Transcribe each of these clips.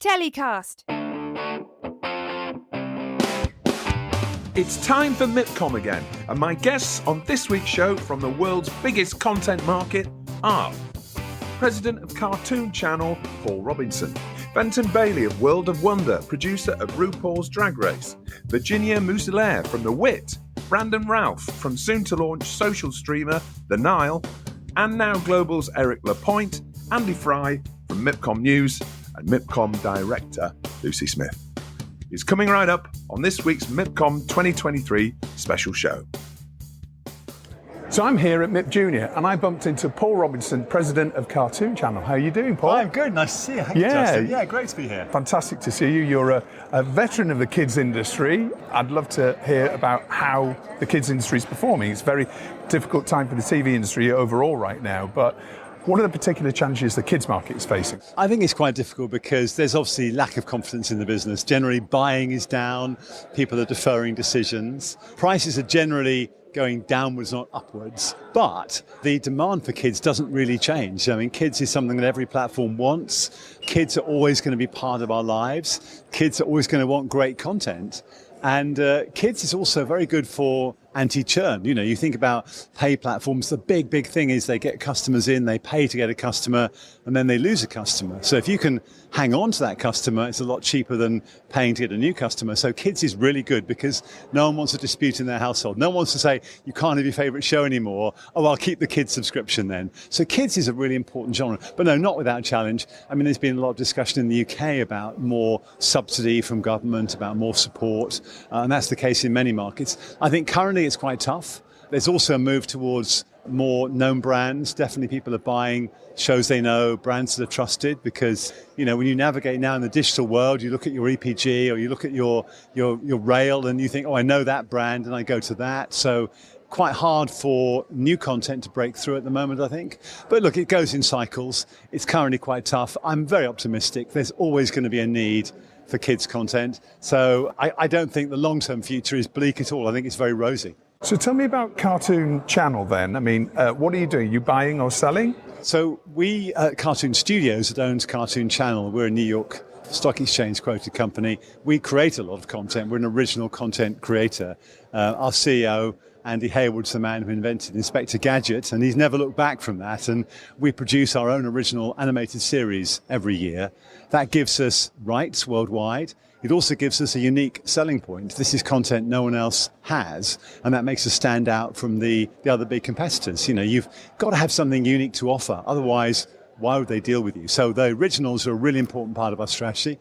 Telecast. It's time for MipCom again, and my guests on this week's show from the world's biggest content market are President of Kartoon Channel Paul Robinson, Fenton Bailey of World of Wonder, producer of RuPaul's Drag Race, Virginia Mouseler from The Wit, Brandon Ralph from soon-to-launch social streamer The Nile, AndNowGlobal's Eric Lapointe, Andy Fry from MipCom News, and MipCom director Lucy Smith. Is coming right up on this week's MipCom 2023 special show. So I'm here at MIP Junior and I bumped into Paul Robinson, President of Kartoon Channel. How are you doing, Paul? I'm good. Nice to see you. Thank you, Justin. Yeah, great to be here. Fantastic to see you. You're a veteran of the kids industry. I'd love to hear about how the kids industry is performing. It's a very difficult time for the TV industry overall right now, but what are the particular challenges the kids market is facing? I think it's quite difficult because there's obviously lack of confidence in the business. Generally, buying is down. People are deferring decisions. Prices are generally going downwards, not upwards. But the demand for kids doesn't really change. I mean, kids is something that every platform wants. Kids are always going to be part of our lives. Kids are always going to want great content. And kids is also very good for anti-churn. You know, you think about pay platforms, the big thing is they get customers in, they pay to get a customer, and then they lose a customer. So if you can hang on to that customer, it's a lot cheaper than paying to get a new customer. So kids is really good because no one wants a dispute in their household. No one wants to say, you can't have your favorite show anymore. Oh, I'll keep the kids subscription then. So kids is a really important genre. But no, not without challenge. I mean, there's been a lot of discussion in the UK about more subsidy from government, about more support. And that's the case in many markets. I think currently it's quite tough. There's also a move towards more known brands. Definitely people are buying shows they know, brands that are trusted, because, you know, when you navigate now in the digital world, you look at your EPG or you look at your rail and you think, oh, I know that brand and I go to that. So quite hard for new content to break through at the moment, I think. But look, it goes in cycles. It's currently quite tough. I'm very optimistic. There's always going to be a need for kids' content. So I don't think the long-term future is bleak at all. I think it's very rosy. So tell me about Kartoon Channel then. I mean, what are you doing? Are you buying or selling? So we at Kartoon Studios that owns Kartoon Channel, we're a New York Stock Exchange quoted company. We create a lot of content. We're an original content creator. Our CEO, Andy Hayward's the man who invented Inspector Gadget, and he's never looked back from that. And we produce our own original animated series every year. That gives us rights worldwide. It also gives us a unique selling point. This is content no one else has, and that makes us stand out from the other big competitors. You know, you've got to have something unique to offer. Otherwise, why would they deal with you? So the originals are a really important part of our strategy.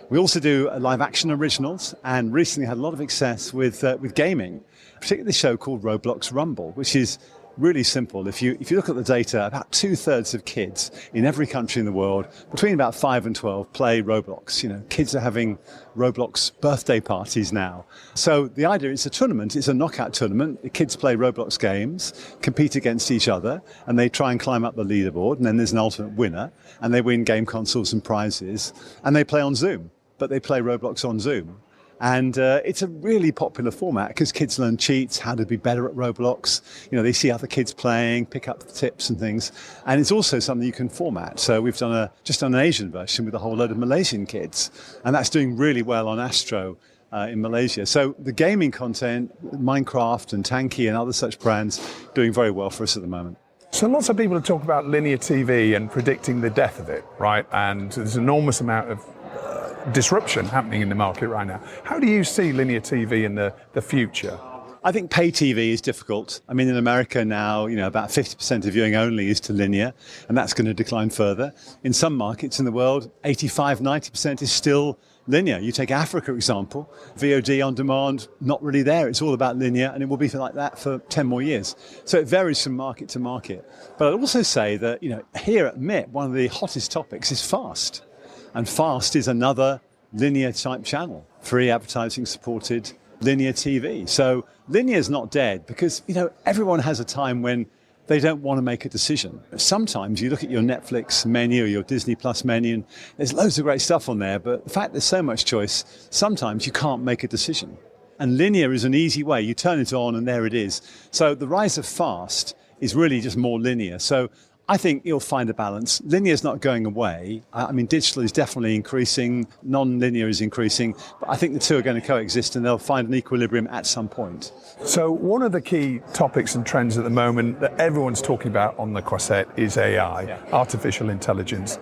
We also do live action originals, and recently had a lot of success with gaming, particularly a show called Roblox Rumble, which is really simple. If you look at the data, about 2/3 of kids in every country in the world, between about 5 and 12, play Roblox. You know, kids are having Roblox birthday parties now. So the idea is a tournament. It's a knockout tournament. The kids play Roblox games, compete against each other, and they try and climb up the leaderboard. And then there's an ultimate winner, and they win game consoles and prizes. And they play on Zoom, but they play Roblox on Zoom. And it's a really popular format because kids learn cheats, how to be better at Roblox. You know, they see other kids playing, pick up the tips and things. And it's also something you can format. So we've done just an Asian version with a whole load of Malaysian kids. And that's doing really well on Astro in Malaysia. So the gaming content, Minecraft and Tanky and other such brands, doing very well for us at the moment. So lots of people talk about linear TV and predicting the death of it, right? And there's an enormous amount of disruption happening in the market right now. How do you see linear TV in the future? I think pay TV is difficult. I mean, in America now, you know, about 50% of viewing only is to linear, and that's going to decline further. In some markets in the world, 85-90% is still linear. You take Africa, for example, VOD on demand, not really there. It's all about linear, and it will be like that for 10 more years. So it varies from market to market. But I'd also say that, you know, here at MIP, one of the hottest topics is FAST. And FAST is another linear type channel, free advertising supported linear TV. So linear is not dead because, you know, everyone has a time when they don't want to make a decision. Sometimes you look at your Netflix menu or your Disney Plus menu and there's loads of great stuff on there, but the fact there's so much choice, sometimes you can't make a decision. And linear is an easy way. You turn it on and there it is. So the rise of FAST is really just more linear. So I think you'll find a balance. Linear is not going away. I mean, digital is definitely increasing, non-linear is increasing, but I think the two are going to coexist and they'll find an equilibrium at some point. So one of the key topics and trends at the moment that everyone's talking about on the Croisette is AI, artificial intelligence.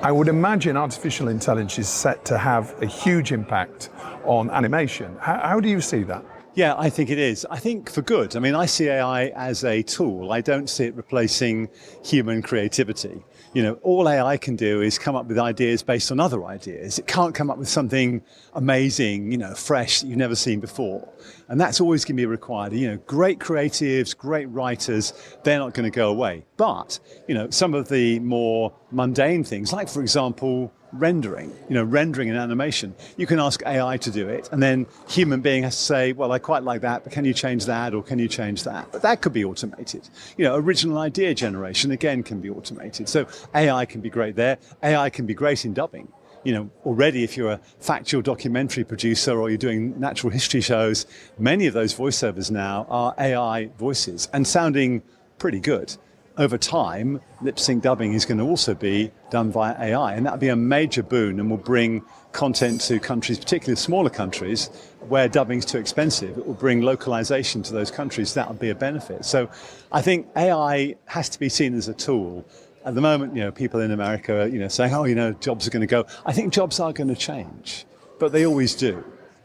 I would imagine artificial intelligence is set to have a huge impact on animation. How do you see that? Yeah, I think it is. I think for good. I mean, I see AI as a tool. I don't see it replacing human creativity. You know, all AI can do is come up with ideas based on other ideas. It can't come up with something amazing, you know, fresh that you've never seen before. And that's always going to be required. You know, great creatives, great writers, they're not going to go away. But, you know, some of the more mundane things, like, for example, rendering an animation. You can ask AI to do it, and then human being has to say, well, I quite like that, but can you change that, or can you change that? But that could be automated. You know, original idea generation, again, can be automated. So AI can be great there. AI can be great in dubbing. You know, already if you're a factual documentary producer or you're doing natural history shows, many of those voiceovers now are AI voices and sounding pretty good. Over time, lip sync dubbing is going to also be done via AI, and that'll be a major boon and will bring content to countries, particularly smaller countries, where dubbing is too expensive. It will bring localization to those countries. That'll be a benefit. So I think AI has to be seen as a tool. At the moment, you know, people in America are, you know, saying, oh, you know, jobs are going to go. I think jobs are going to change, but they always do.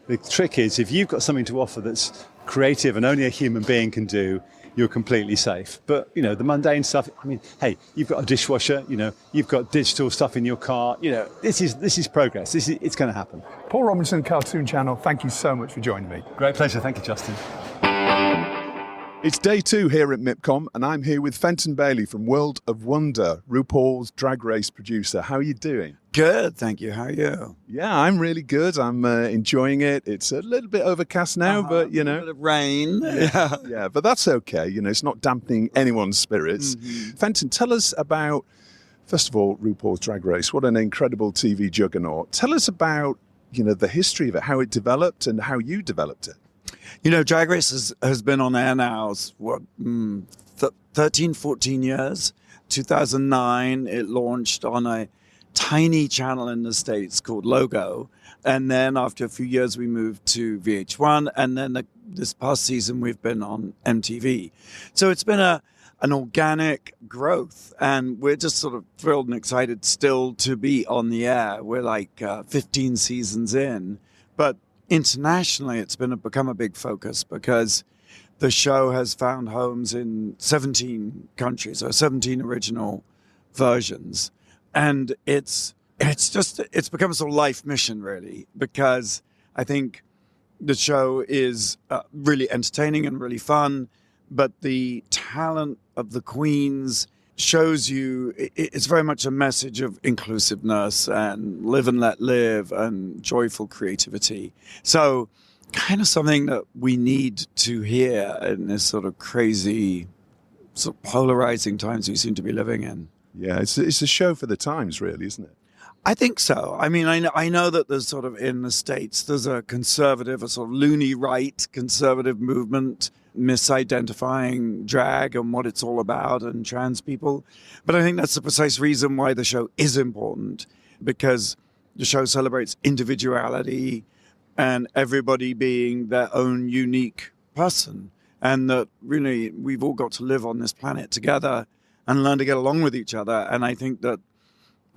The trick is, if you've got something to offer that's creative and only a human being can do, you're completely safe. But, you know, the mundane stuff, I mean, hey, you've got a dishwasher, you know, you've got digital stuff in your car, you know, this is progress. It's going to happen. Paul Robinson, Kartoon Channel, thank you so much for joining me. Great pleasure. Thank you, Justin. It's day 2 here at MipCom, and I'm here with Fenton Bailey from World of Wonder, RuPaul's Drag Race producer. How are you doing? Good, thank you. How are you? Yeah, I'm really good. I'm enjoying it. It's a little bit overcast now, but, you know. A bit of rain. Yeah, but that's okay. You know, it's not dampening anyone's spirits. Mm-hmm. Fenton, tell us about, first of all, RuPaul's Drag Race. What an incredible TV juggernaut. Tell us about, you know, the history of it, how it developed and how you developed it. You know, Drag Race has been on air now, 13, 14 years. 2009, it launched on a tiny channel in the States called Logo. And then after a few years, we moved to VH1. And then this past season, we've been on MTV. So it's been an organic growth. And we're just sort of thrilled and excited still to be on the air. We're like 15 seasons in. But internationally, it's become a big focus because the show has found homes in 17 countries, or 17 original versions. And it's become a sort of life mission, really, because I think the show is really entertaining and really fun, but the talent of the queens shows you it's very much a message of inclusiveness and live and let live and joyful creativity. So kind of something that we need to hear in this sort of crazy, sort of polarizing times we seem to be living in. Yeah, it's a show for the times, really, isn't it? I think so. I mean, I know that there's sort of in the States, there's a conservative, a sort of loony right conservative movement misidentifying drag and what it's all about and trans people. But I think that's the precise reason why the show is important, because the show celebrates individuality and everybody being their own unique person. And that really we've all got to live on this planet together and learn to get along with each other. And I think that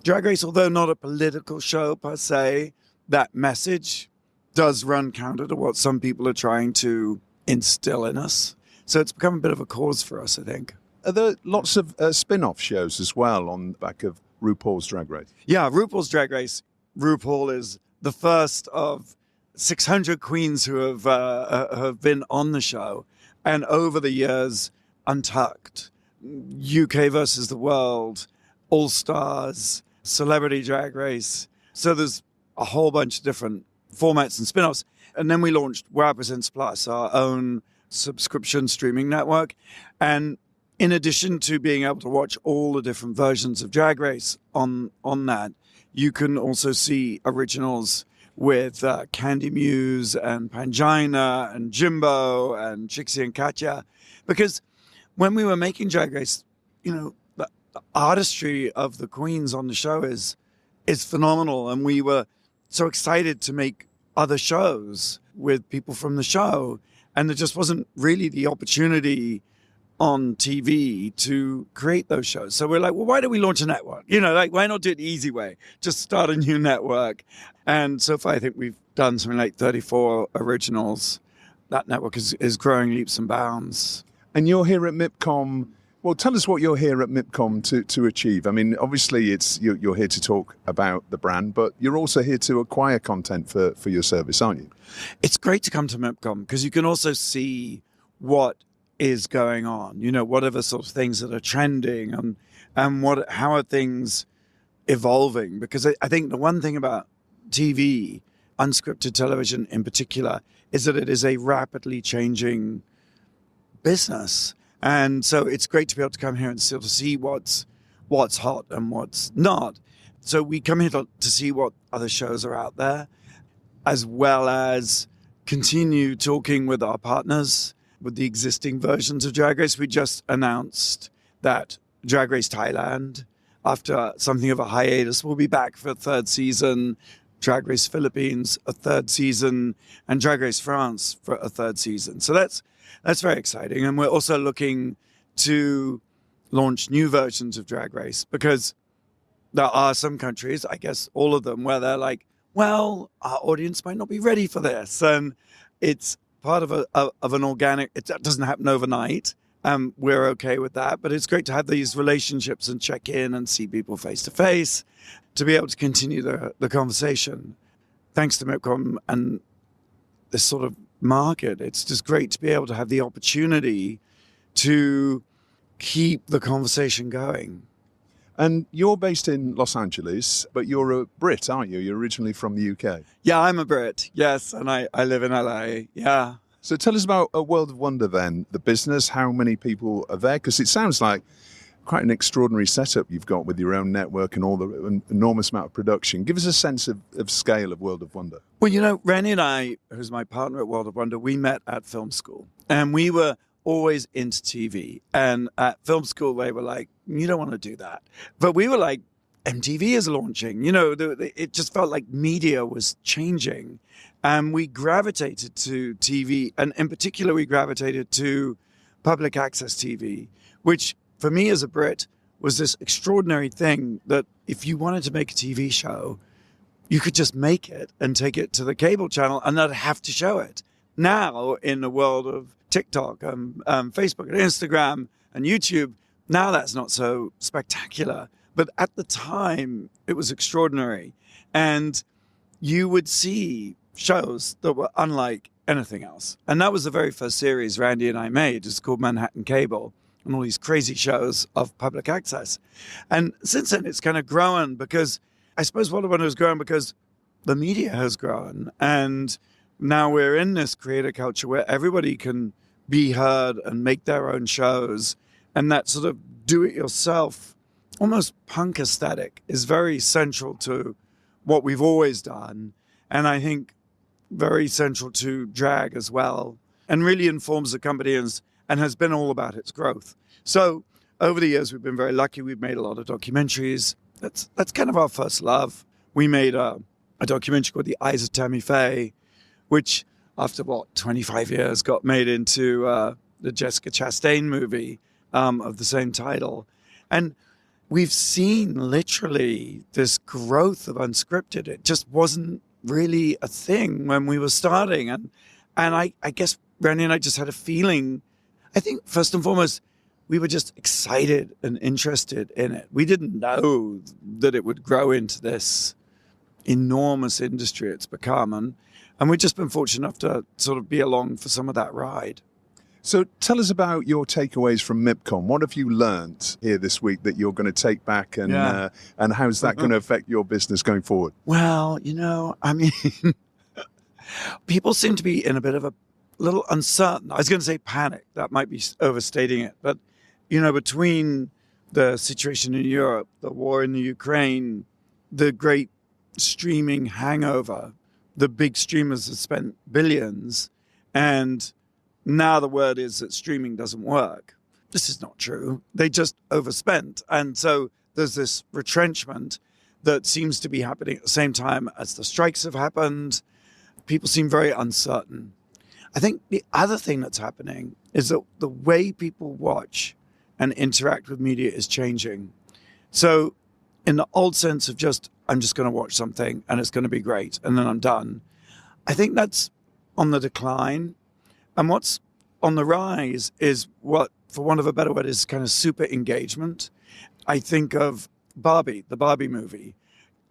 Drag Race, although not a political show per se, that message does run counter to what some people are trying to instill in us. So it's become a bit of a cause for us, I think. Are there lots of spin-off shows as well on the back of RuPaul's Drag Race? Yeah, RuPaul's Drag Race. RuPaul is the first of 600 queens who have been on the show. And over the years, Untucked, UK versus the World, All Stars, Celebrity Drag Race. So there's a whole bunch of different formats and spin-offs. And then we launched Wow Presents Plus, our own subscription streaming network. And in addition to being able to watch all the different versions of Drag Race on that, you can also see originals with Candy Muse and Pangina and Jimbo and Trixie and Katya. Because when we were making Drag Race, you know, artistry of the queens on the show is phenomenal. And we were so excited to make other shows with people from the show. And there just wasn't really the opportunity on TV to create those shows. So we're like, well, why don't we launch a network? Why not do it the easy way? Just start a new network. And so far, I think we've done something like 34 originals. That network is growing leaps and bounds. And you're here at MipCom. Well, tell us what you're here at MipCom to achieve. I mean, obviously, you're here to talk about the brand, but you're also here to acquire content for your service, aren't you? It's great to come to MipCom because you can also see what is going on, whatever sort of things that are trending and how are things evolving. Because I think the one thing about TV, unscripted television in particular, is that it is a rapidly changing business. And so it's great to be able to come here and sort of see what's hot and what's not. So we come here to see what other shows are out there, as well as continue talking with our partners with the existing versions of Drag Race. We just announced that Drag Race Thailand, after something of a hiatus, will be back for a third season. Drag Race Philippines, a third season, and Drag Race France for a third season. So that's very exciting. And we're also looking to launch new versions of Drag Race because there are some countries, I guess all of them, where they're like, well, our audience might not be ready for this. And it's part of an organic, it doesn't happen overnight. We're okay with that. But it's great to have these relationships and check in and see people face to face to be able to continue the conversation. Thanks to MipCom and this sort of market, it's just great to be able to have the opportunity to keep the conversation going. And you're based in Los Angeles, but you're a Brit, aren't you? You're originally from the UK. Yeah, I'm a Brit, yes, and I live in LA, yeah. So tell us about A World of Wonder then, the business, how many people are there? Because it sounds like quite an extraordinary setup you've got with your own network and all the enormous amount of production. Give us a sense of scale of World of Wonder. Well, Randy and I, who's my partner at World of Wonder, we met at film school. And we were always into TV. And at film school, they were like, you don't want to do that. But we were like, MTV is launching. It just felt like media was changing. And we gravitated to TV. And in particular, we gravitated to public access TV, which for me as a Brit was this extraordinary thing that if you wanted to make a TV show, you could just make it and take it to the cable channel and not have to show it. Now, in the world of TikTok and Facebook and Instagram and YouTube, now that's not so spectacular. But at the time, it was extraordinary. And you would see shows that were unlike anything else. And that was the very first series Randy and I made. It's called Manhattan Cable, and all these crazy shows of public access. And since then, it's kind of grown because I suppose World of Wonder has grown because the media has grown. And now we're in this creator culture where everybody can be heard and make their own shows. And that sort of do-it-yourself, almost punk aesthetic is very central to what we've always done. And I think very central to drag as well, and really informs the company and has been all about its growth. So over the years, we've been very lucky. We've made a lot of documentaries. That's kind of our first love. We made a documentary called The Eyes of Tammy Faye, which after 25 years got made into the Jessica Chastain movie of the same title. And we've seen literally this growth of unscripted. It just wasn't really a thing when we were starting. And I guess Randy and I just had a feeling, I think first and foremost, we were just excited and interested in it. We didn't know that it would grow into this enormous industry it's become. And we've just been fortunate enough to sort of be along for some of that ride. So tell us about your takeaways from MipCom. What have you learned here this week that you're going to take back and how's that going to affect your business going forward? Well, people seem to be in a bit of a little uncertain. I was going to say panic. That might be overstating it. But, between the situation in Europe, the war in the Ukraine, the great streaming hangover, the big streamers have spent billions, and now the word is that streaming doesn't work. this is not true. They just overspent. And so there's this retrenchment that seems to be happening at the same time as the strikes have happened. People seem very uncertain. I think the other thing that's happening is that the way people watch and interact with media is changing. So in the old sense of I'm just going to watch something and it's going to be great and then I'm done, I think that's on the decline. And what's on the rise is what, for want of a better word, is kind of super engagement. I think of Barbie, the Barbie movie.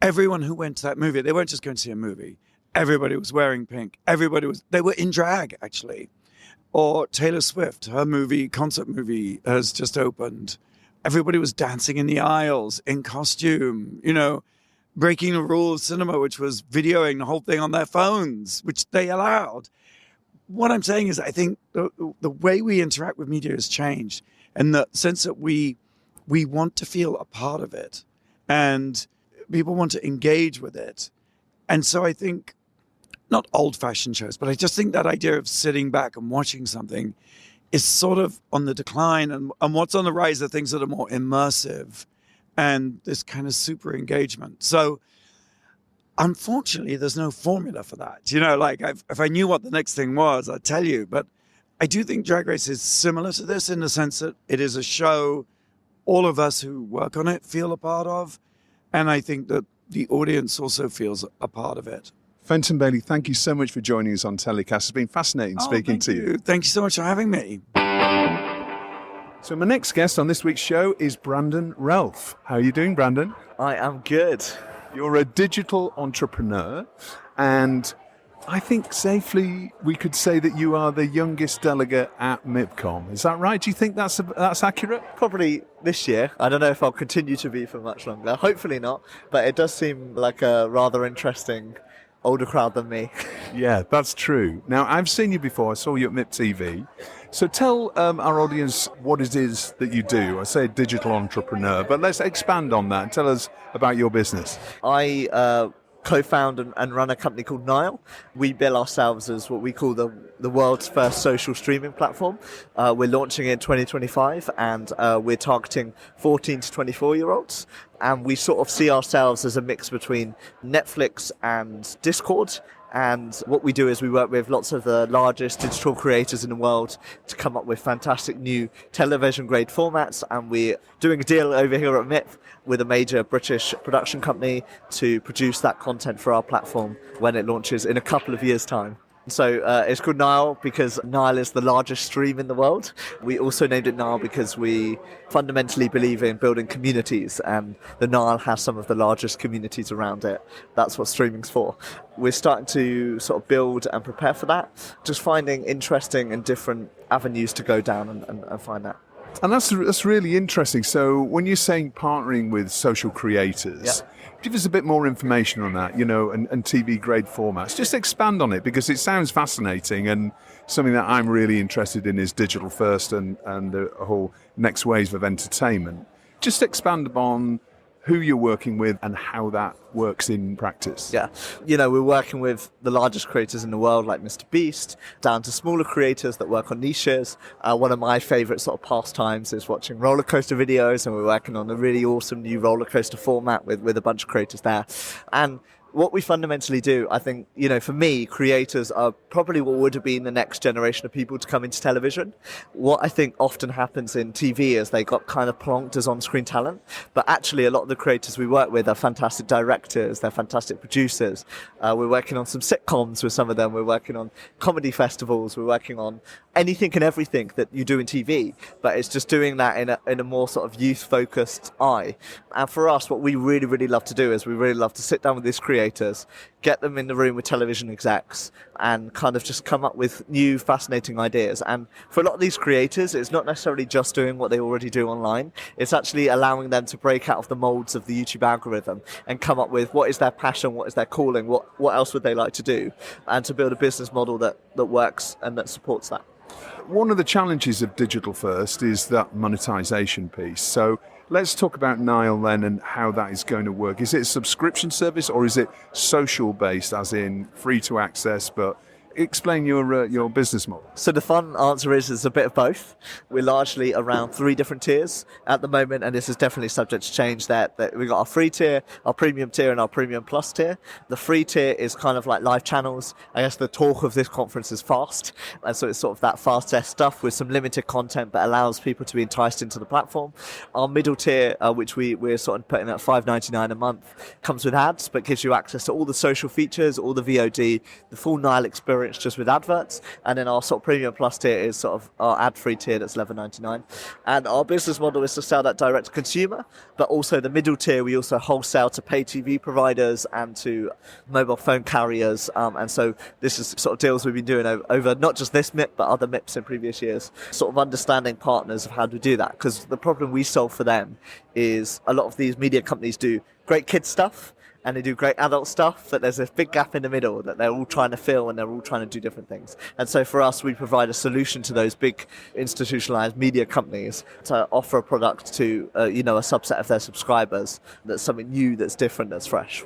Everyone who went to that movie, they weren't just going to see a movie. Everybody was wearing pink. They were in drag, actually. Or Taylor Swift, her concert movie has just opened. Everybody was dancing in the aisles, in costume, breaking the rule of cinema, which was videoing the whole thing on their phones, which they allowed. What I'm saying is I think the way we interact with media has changed, in the sense that we want to feel a part of it, and people want to engage with it. And so I think, not old-fashioned shows, but I just think that idea of sitting back and watching something is sort of on the decline. And what's on the rise are things that are more immersive and this kind of super engagement. So unfortunately, there's no formula for that. If I knew what the next thing was, I'd tell you. But I do think Drag Race is similar to this in the sense that it is a show all of us who work on it feel a part of. And I think that the audience also feels a part of it. Fenton Bailey, thank you so much for joining us on Telecast. It's been fascinating speaking to you. Thank you so much for having me. So my next guest on this week's show is Brandon Ralph. How are you doing, Brandon? I am good. You're a digital entrepreneur, and I think safely we could say that you are the youngest delegate at MipCom. Is that right? Do you think that's accurate? Probably this year. I don't know if I'll continue to be for much longer. Hopefully not, but it does seem like a rather interesting older crowd than me. Yeah, that's true. Now, I've seen you before. I saw you at MIP TV. So tell our audience what it is that you do. I say digital entrepreneur, but let's expand on that and tell us about your business. I co-found and run a company called Nile. We bill ourselves as what we call the world's first social streaming platform. We're launching in 2025, and we're targeting 14 to 24-year-olds. And we sort of see ourselves as a mix between Netflix and Discord. And what we do is we work with lots of the largest digital creators in the world to come up with fantastic new television-grade formats. And we're doing a deal over here at MIP with a major British production company to produce that content for our platform when it launches in a couple of years' time. So it's called Nile because Nile is the largest stream in the world. We also named it Nile because we fundamentally believe in building communities, and the Nile has some of the largest communities around it. That's what streaming's for. We're starting to sort of build and prepare for that, just finding interesting and different avenues to go down and find that. And that's really interesting. So when you're saying partnering with social creators, give us a bit more information on that, and TV grade formats. Just expand on it, because it sounds fascinating, and something that I'm really interested in is digital first and the whole next wave of entertainment. Just expand upon who you're working with and how that works in practice. Yeah, we're working with the largest creators in the world, like Mr. Beast, down to smaller creators that work on niches. One of my favorite sort of pastimes is watching roller coaster videos, and we're working on a really awesome new roller coaster format with a bunch of creators there. And what we fundamentally do, I think, for me, creators are probably what would have been the next generation of people to come into television. What I think often happens in TV is they got kind of plonked as on-screen talent, but actually a lot of the creators we work with are fantastic directors, they're fantastic producers. We're working on some sitcoms with some of them, we're working on comedy festivals, we're working on anything and everything that you do in TV, but it's just doing that in a more sort of youth-focused eye. And for us, what we really, really love to do is we really love to sit down with these creators, get them in the room with television execs, and kind of just come up with new, fascinating ideas. And for a lot of these creators, it's not necessarily just doing what they already do online. It's actually allowing them to break out of the molds of the YouTube algorithm and come up with what is their passion, what is their calling, what else would they like to do, and to build a business model that works and that supports that. One of the challenges of digital first is that monetization piece. So let's talk about Nile then and how that is going to work. Is it a subscription service, or is it social based, as in free to access, but Explain your business model. So the fun answer is it's a bit of both. We're largely around 3 different tiers at the moment, and this is definitely subject to change. That we've got our free tier, our premium tier, and our premium plus tier. The free tier is kind of like live channels. I guess the talk of this conference is fast, and so it's sort of that fast stuff with some limited content, but allows people to be enticed into the platform. Our middle tier, which we're sort of putting at $5.99 a month, comes with ads, but gives you access to all the social features, all the VOD, the full Nile experience just with adverts. And then our sort of premium plus tier is sort of our ad-free tier that's $11.99. And our business model is to sell that direct to consumer, but also the middle tier we also wholesale to pay TV providers and to mobile phone carriers. And so this is sort of deals we've been doing over not just this MIP, but other MIPs in previous years, sort of understanding partners of how to do that. Because the problem we solve for them is a lot of these media companies do great kids stuff, and they do great adult stuff, but there's a big gap in the middle that they're all trying to fill, and they're all trying to do different things. And so for us, we provide a solution to those big institutionalized media companies to offer a product to a subset of their subscribers that's something new, that's different, that's fresh.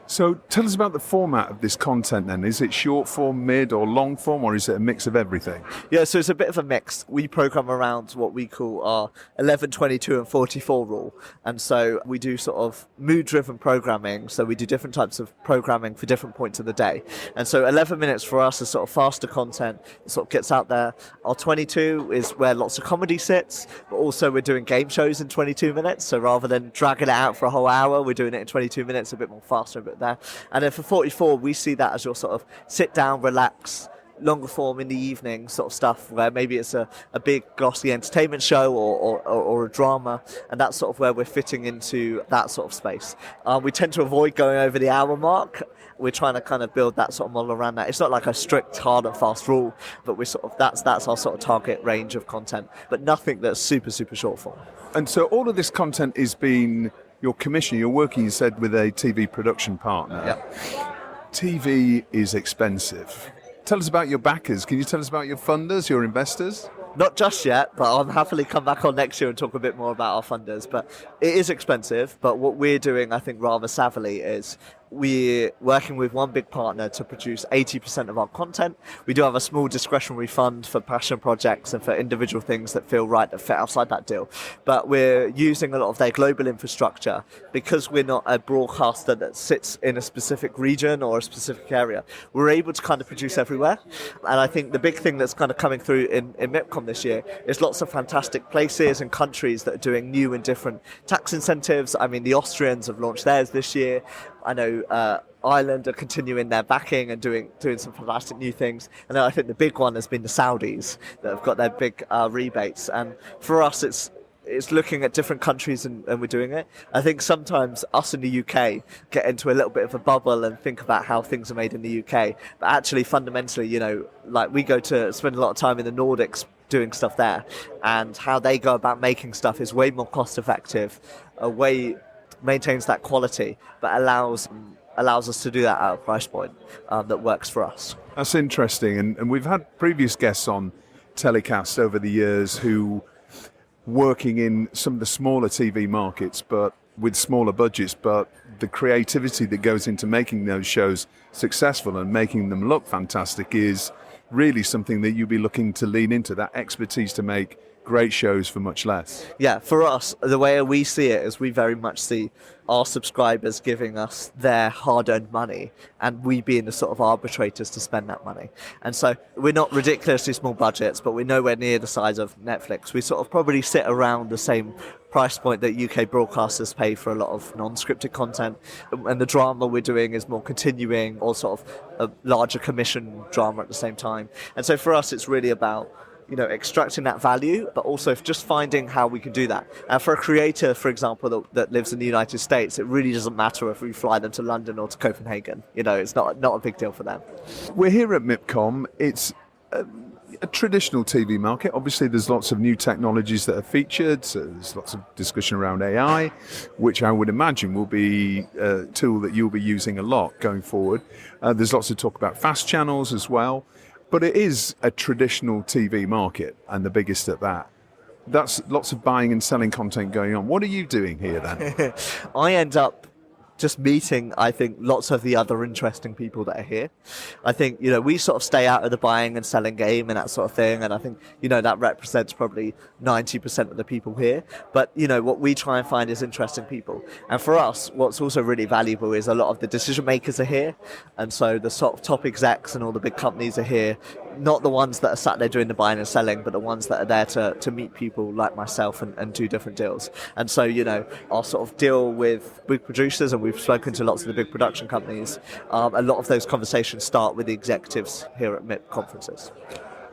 So tell us about the format of this content then. Is it short form, mid or long form, or is it a mix of everything? Yeah, so it's a bit of a mix. We program around what we call our 11, 22 and 44 rule. And so we do sort of mood-driven programming. So we do different types of programming for different points of the day. And so 11 minutes for us is sort of faster content. It sort of gets out there. Our 22 is where lots of comedy sits, but also we're doing game shows in 22 minutes. So rather than dragging it out for a whole hour, we're doing it in 22 minutes, a bit more faster, a bit there. And then for 44, we see that as your sort of sit down, relax, longer form in the evening sort of stuff, where maybe it's a big glossy entertainment show or a drama, and that's sort of where we're fitting into that sort of space. We tend to avoid going over the hour mark. We're trying to kind of build that sort of model around that. It's not like a strict hard and fast rule, but we're sort of that's our sort of target range of content, but nothing that's super, super short form. And so all of this content is being your commission. You're working, you said, with a TV production partner. Yeah. TV is expensive. Tell us about your backers. Can you tell us about your funders, your investors? Not just yet, but I'll happily come back on next year and talk a bit more about our funders. But it is expensive, but what we're doing, I think, rather savvily is we're working with one big partner to produce 80% of our content. We do have a small discretionary fund for passion projects and for individual things that feel right, that fit outside that deal. But we're using a lot of their global infrastructure because we're not a broadcaster that sits in a specific region or a specific area. We're able to kind of produce everywhere. And I think the big thing that's kind of coming through in MipCom this year is lots of fantastic places and countries that are doing new and different tax incentives. I mean, the Austrians have launched theirs this year. I know Ireland are continuing their backing and doing some fantastic new things. And then I think the big one has been the Saudis that have got their big rebates. And for us, it's looking at different countries and we're doing it. I think sometimes us in the UK get into a little bit of a bubble and think about how things are made in the UK. But actually, fundamentally, like we go to spend a lot of time in the Nordics doing stuff there, and how they go about making stuff is way more cost effective, maintains that quality, but allows us to do that at a price point that works for us. That's interesting, and we've had previous guests on telecast over the years who working in some of the smaller TV markets, but with smaller budgets, but the creativity that goes into making those shows successful and making them look fantastic is really something that you'll be looking to lean into, that expertise to make great shows for much less. Yeah, for us, the way we see it is we very much see our subscribers giving us their hard-earned money and we being the sort of arbitrators to spend that money. And so we're not ridiculously small budgets, but we're nowhere near the size of Netflix. We sort of probably sit around the same price point that UK broadcasters pay for a lot of non-scripted content. And the drama we're doing is more continuing or sort of a larger commission drama at the same time. And so for us, it's really about extracting that value, but also just finding how we can do that. And for a creator, for example, that lives in the United States, it really doesn't matter if we fly them to London or to Copenhagen. It's not a big deal for them. We're here at MipCom. It's a traditional TV market. Obviously, there's lots of new technologies that are featured. So there's lots of discussion around AI, which I would imagine will be a tool that you'll be using a lot going forward. There's lots of talk about fast channels as well. But it is a traditional TV market, and the biggest at that. That's lots of buying and selling content going on. What are you doing here then? I end up just meeting, I think, lots of the other interesting people that are here. I think, we sort of stay out of the buying and selling game and that sort of thing. And I think, that represents probably 90% of the people here. But, what we try and find is interesting people. And for us, what's also really valuable is a lot of the decision makers are here. And so the sort of top execs and all the big companies are here. Not the ones that are sat there doing the buying and selling, but the ones that are there to meet people like myself and do different deals. And so, our sort of deal with big producers, and we've spoken to lots of the big production companies, a lot of those conversations start with the executives here at MIP conferences.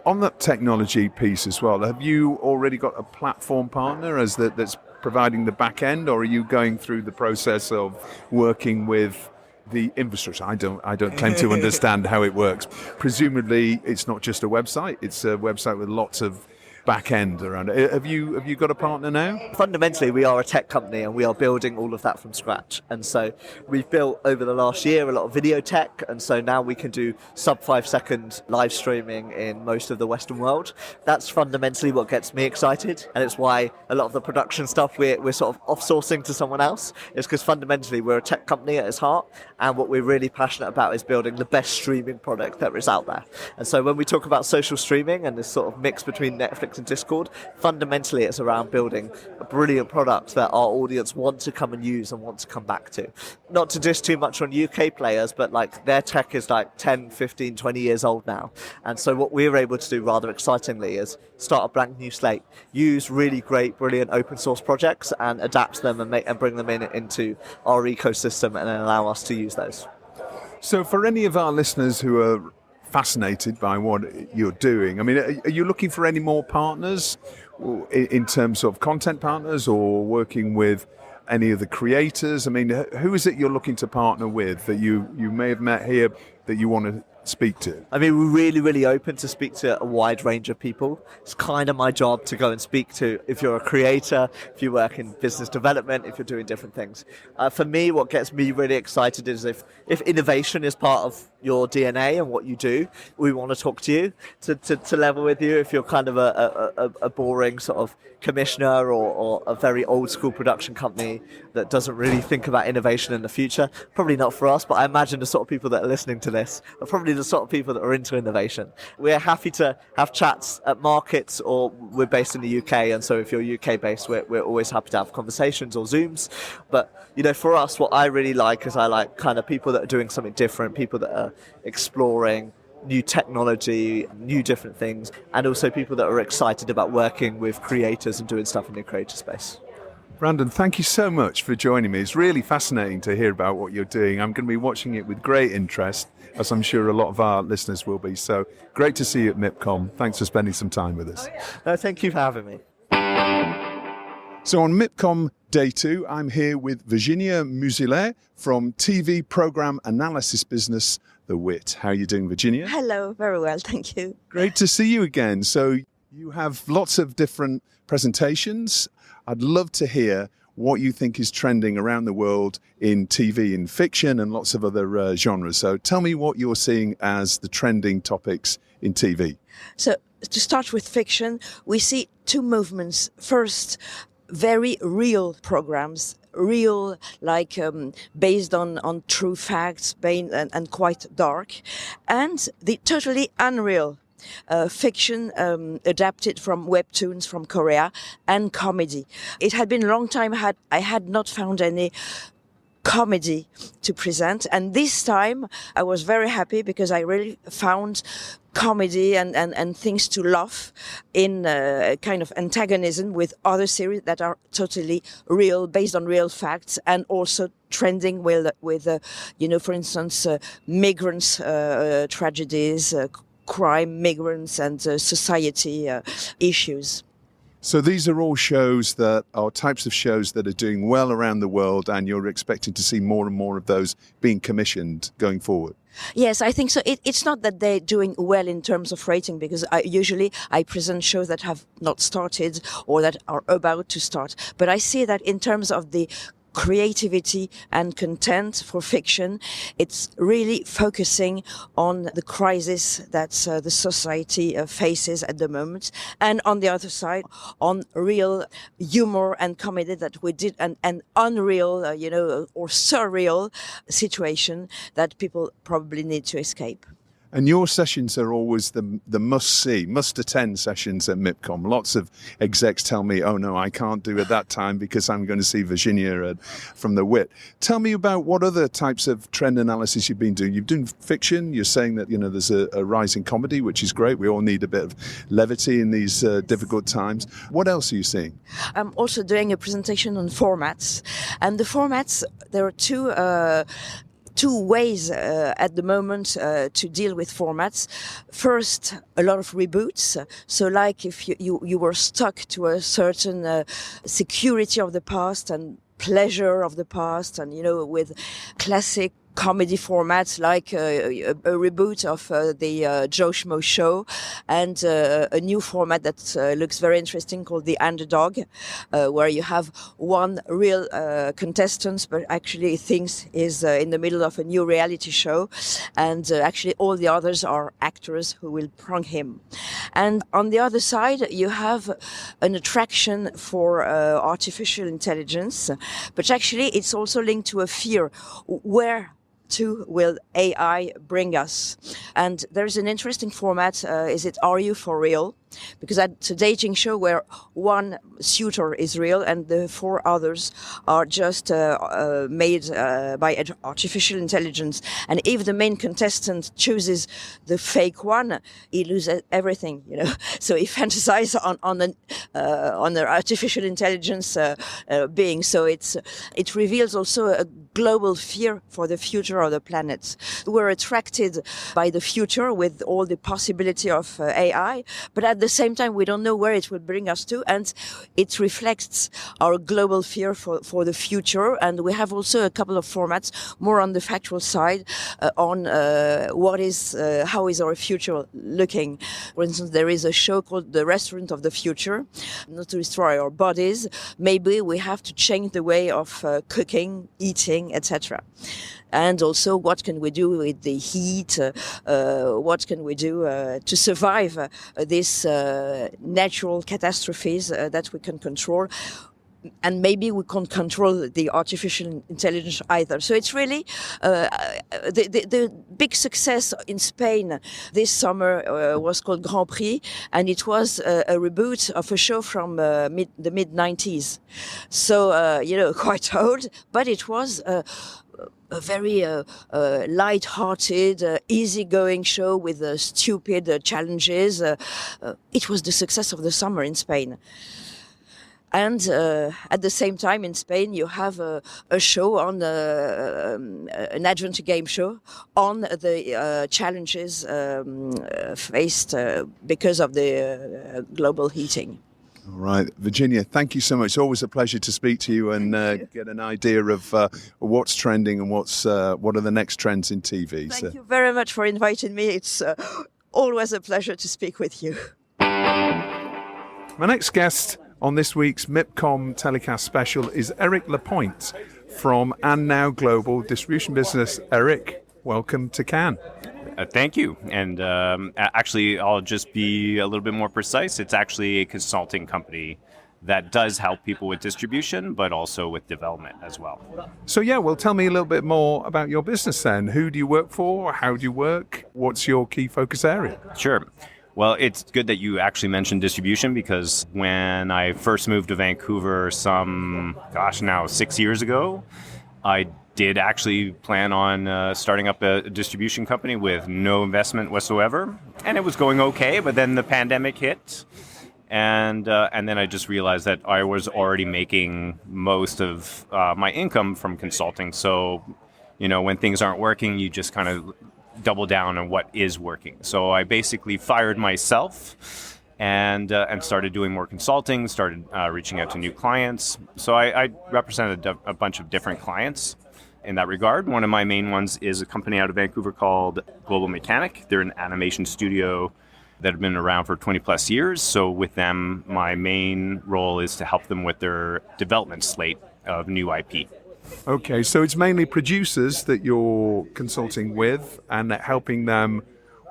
On that technology piece as well, have you already got a platform partner that's providing the back end, or are you going through the process of working with the infrastructure? I don't claim to understand how it works. Presumably, it's not just a website; it's a website with lots of back end around it. Have you got a partner now? Fundamentally, we are a tech company and we are building all of that from scratch. And so we've built over the last year a lot of video tech, and so now we can do sub 5 second live streaming in most of the Western world. That's fundamentally what gets me excited, and it's why a lot of the production stuff we're sort of off-sourcing to someone else, is because fundamentally we're a tech company at its heart, and what we're really passionate about is building the best streaming product that is out there. And so when we talk about social streaming and this sort of mix between Netflix and Discord, fundamentally it's around building a brilliant product that our audience want to come and use and want to come back to. Not to diss too much on UK players, but like their tech is like 10, 15, 20 years old now. And so what we're able to do rather excitingly is start a blank new slate, use really great, brilliant open source projects and adapt them and bring them into our ecosystem and then allow us to use those. So for any of our listeners who are fascinated by what you're doing, I mean, are you looking for any more partners in terms of content partners or working with any of the creators? I mean, who is it you're looking to partner with that you may have met here that you want to speak to? I mean, we're really, really open to speak to a wide range of people. It's kind of my job to go and speak to, if you're a creator, if you work in business development, if you're doing different things. For me, what gets me really excited is if innovation is part of your DNA and what you do, we want to talk to you, to level with you. If you're kind of a boring sort of commissioner or a very old school production company that doesn't really think about innovation in the future, probably not for us, but I imagine the sort of people that are listening to this are probably the sort of people that are into innovation. We're happy to have chats at markets, or we're based in the UK, and so if you're UK based, we're always happy to have conversations or Zooms. But for us, what I really like is I like kind of people that are doing something different, people that are exploring new technology, new different things, and also people that are excited about working with creators and doing stuff in the creator space. Brandon, thank you so much for joining me. It's really fascinating to hear about what you're doing. I'm going to be watching it with great interest, as I'm sure a lot of our listeners will be. So great to see you at MipCom. Thanks for spending some time with us. Oh, yeah. No, thank you for having me. So on MipCom Day 2, I'm here with Virginia Mouseler from TV program analysis business The Wit. How are you doing, Virginia? Hello, very well, thank you. Great to see you again. So you have lots of different presentations. I'd love to hear what you think is trending around the world in TV, in fiction and lots of other genres. So tell me what you're seeing as the trending topics in TV. So to start with fiction, we see two movements. First, very real programs, real, like based on true facts, and quite dark, and the totally unreal fiction adapted from webtoons from Korea and comedy. It had been a long time I had not found any comedy to present, and this time I was very happy because I really found comedy and things to laugh in a kind of antagonism with other series that are totally real, based on real facts, and also trending with for instance, migrants, tragedies, crime, migrants, and society issues. So these are all shows that are types of shows that are doing well around the world, and you're expecting to see more and more of those being commissioned going forward. Yes, I think so. It's not that they're doing well in terms of rating, because usually I present shows that have not started or that are about to start. But I see that in terms of the creativity and content for fiction. It's really focusing on the crisis that the society faces at the moment. And on the other side, on real humor and comedy that we did, an unreal, or surreal situation that people probably need to escape. And your sessions are always the must-see, must-attend sessions at MipCom. Lots of execs tell me, oh, no, I can't do it that time because I'm going to see Virginia from The Wit. Tell me about what other types of trend analysis you've been doing. You've done fiction. You're saying that, there's a rise in comedy, which is great. We all need a bit of levity in these difficult times. What else are you seeing? I'm also doing a presentation on formats. And the formats, there are two ways at the moment to deal with formats. First, a lot of reboots. So like if you were stuck to a certain security of the past and pleasure of the past, and with classic comedy formats like a reboot of the Joe Schmo show, and a new format that looks very interesting called The Underdog, where you have one real contestant, but actually thinks is in the middle of a new reality show, and actually all the others are actors who will prank him. And on the other side, you have an attraction for artificial intelligence, but actually it's also linked to a fear. Where to will AI bring us? And there's an interesting format. Is it Are You For Real? Because it's a dating show where one suitor is real and the four others are just made by artificial intelligence. And if the main contestant chooses the fake one, he loses everything, So he fantasizes on an artificial intelligence being. So it reveals also a global fear for the future of the planet. We're attracted by the future with all the possibility of AI, but at the same time, we don't know where it will bring us to, and it reflects our global fear for the future. And we have also a couple of formats more on the factual side on how is our future looking. For instance, there is a show called The Restaurant of the Future. Not to destroy our bodies, maybe we have to change the way of cooking, eating, etc. And also, what can we do with the heat? What can we do to survive these natural catastrophes that we can control? And maybe we can't control the artificial intelligence either. So it's really the big success in Spain this summer was called Grand Prix, and it was a reboot of a show from the mid-90s. So, quite old, but it was a very light-hearted, easygoing show with stupid challenges. It was the success of the summer in Spain. And at the same time in Spain, you have a show on an adventure game show on the challenges faced because of the global heating. All right, Virginia, thank you so much. It's always a pleasure to speak to you and get an idea of what's trending and what are the next trends in TV. Thank you very much for inviting me. It's always a pleasure to speak with you. My next guest on this week's MipCom telecast special is Eric Lapointe from AndNowGlobal distribution business. Eric, welcome to Cannes. Thank you. And actually, I'll just be a little bit more precise. It's actually a consulting company that does help people with distribution, but also with development as well. So well, tell me a little bit more about your business then. Who do you work for? How do you work? What's your key focus area? Sure. Well, it's good that you actually mentioned distribution, because when I first moved to Vancouver now 6 years ago, I did actually plan on starting up a distribution company with no investment whatsoever. And it was going okay, but then the pandemic hit. And then I just realized that I was already making most of my income from consulting. So, when things aren't working, you just kind of double down on what is working. So I basically fired myself and started doing more consulting, started reaching out to new clients. So I represented a bunch of different clients in that regard. One of my main ones is a company out of Vancouver called Global Mechanic. They're an animation studio that have been around for 20 plus years. So with them, my main role is to help them with their development slate of new IP. Okay, so it's mainly producers that you're consulting with and helping them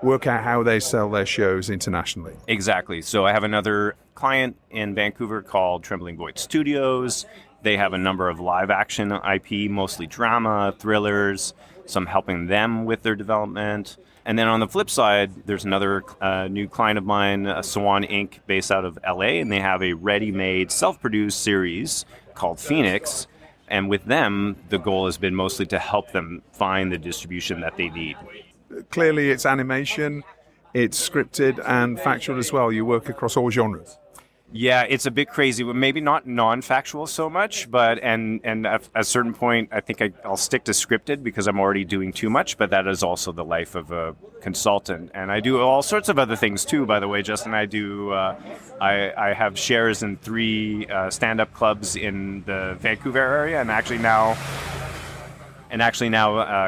work out how they sell their shows internationally. Exactly. So I have another client in Vancouver called Trembling Void Studios. They have a number of live action IP, mostly drama, thrillers, some helping them with their development. And then on the flip side, there's another new client of mine, Swan Inc., based out of LA, and they have a ready-made, self-produced series called Phoenix. And with them, the goal has been mostly to help them find the distribution that they need. Clearly, it's animation, it's scripted and factual as well. You work across all genres. Yeah, it's a bit crazy. Maybe not non-factual so much, but and at a certain point, I think I'll stick to scripted because I'm already doing too much. But that is also the life of a consultant, and I do all sorts of other things too. By the way, Justin, I do. I have shares in 3 stand-up clubs in the Vancouver area, and actually now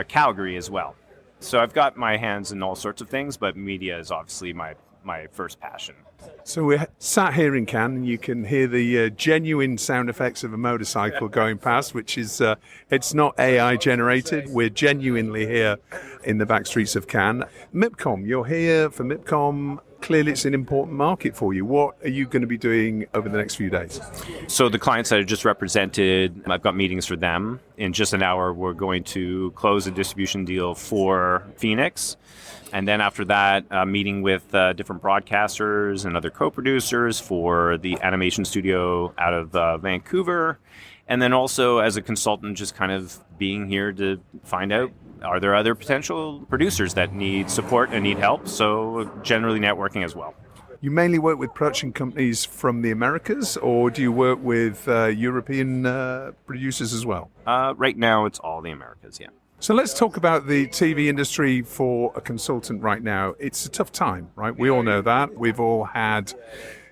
Calgary as well. So I've got my hands in all sorts of things, but media is obviously my first passion. So we're sat here in Cannes, and you can hear the genuine sound effects of a motorcycle going past, which is, it's not AI generated. We're genuinely here in the back streets of Cannes. MipCom, you're here for MipCom. Clearly it's an important market for you. What are you going to be doing over the next few days? So the clients that I just represented, I've got meetings for them. In just an hour, we're going to close a distribution deal for Phoenix. And then after that, a meeting with different broadcasters and other co-producers for the animation studio out of Vancouver. And then also as a consultant, just kind of being here to find out, are there other potential producers that need support and need help? So generally networking as well. You mainly work with production companies from the Americas, or do you work with European producers as well? Right now, it's all the Americas, yeah. So let's talk about the TV industry for a consultant right now. It's a tough time, right? We all know that. We've all had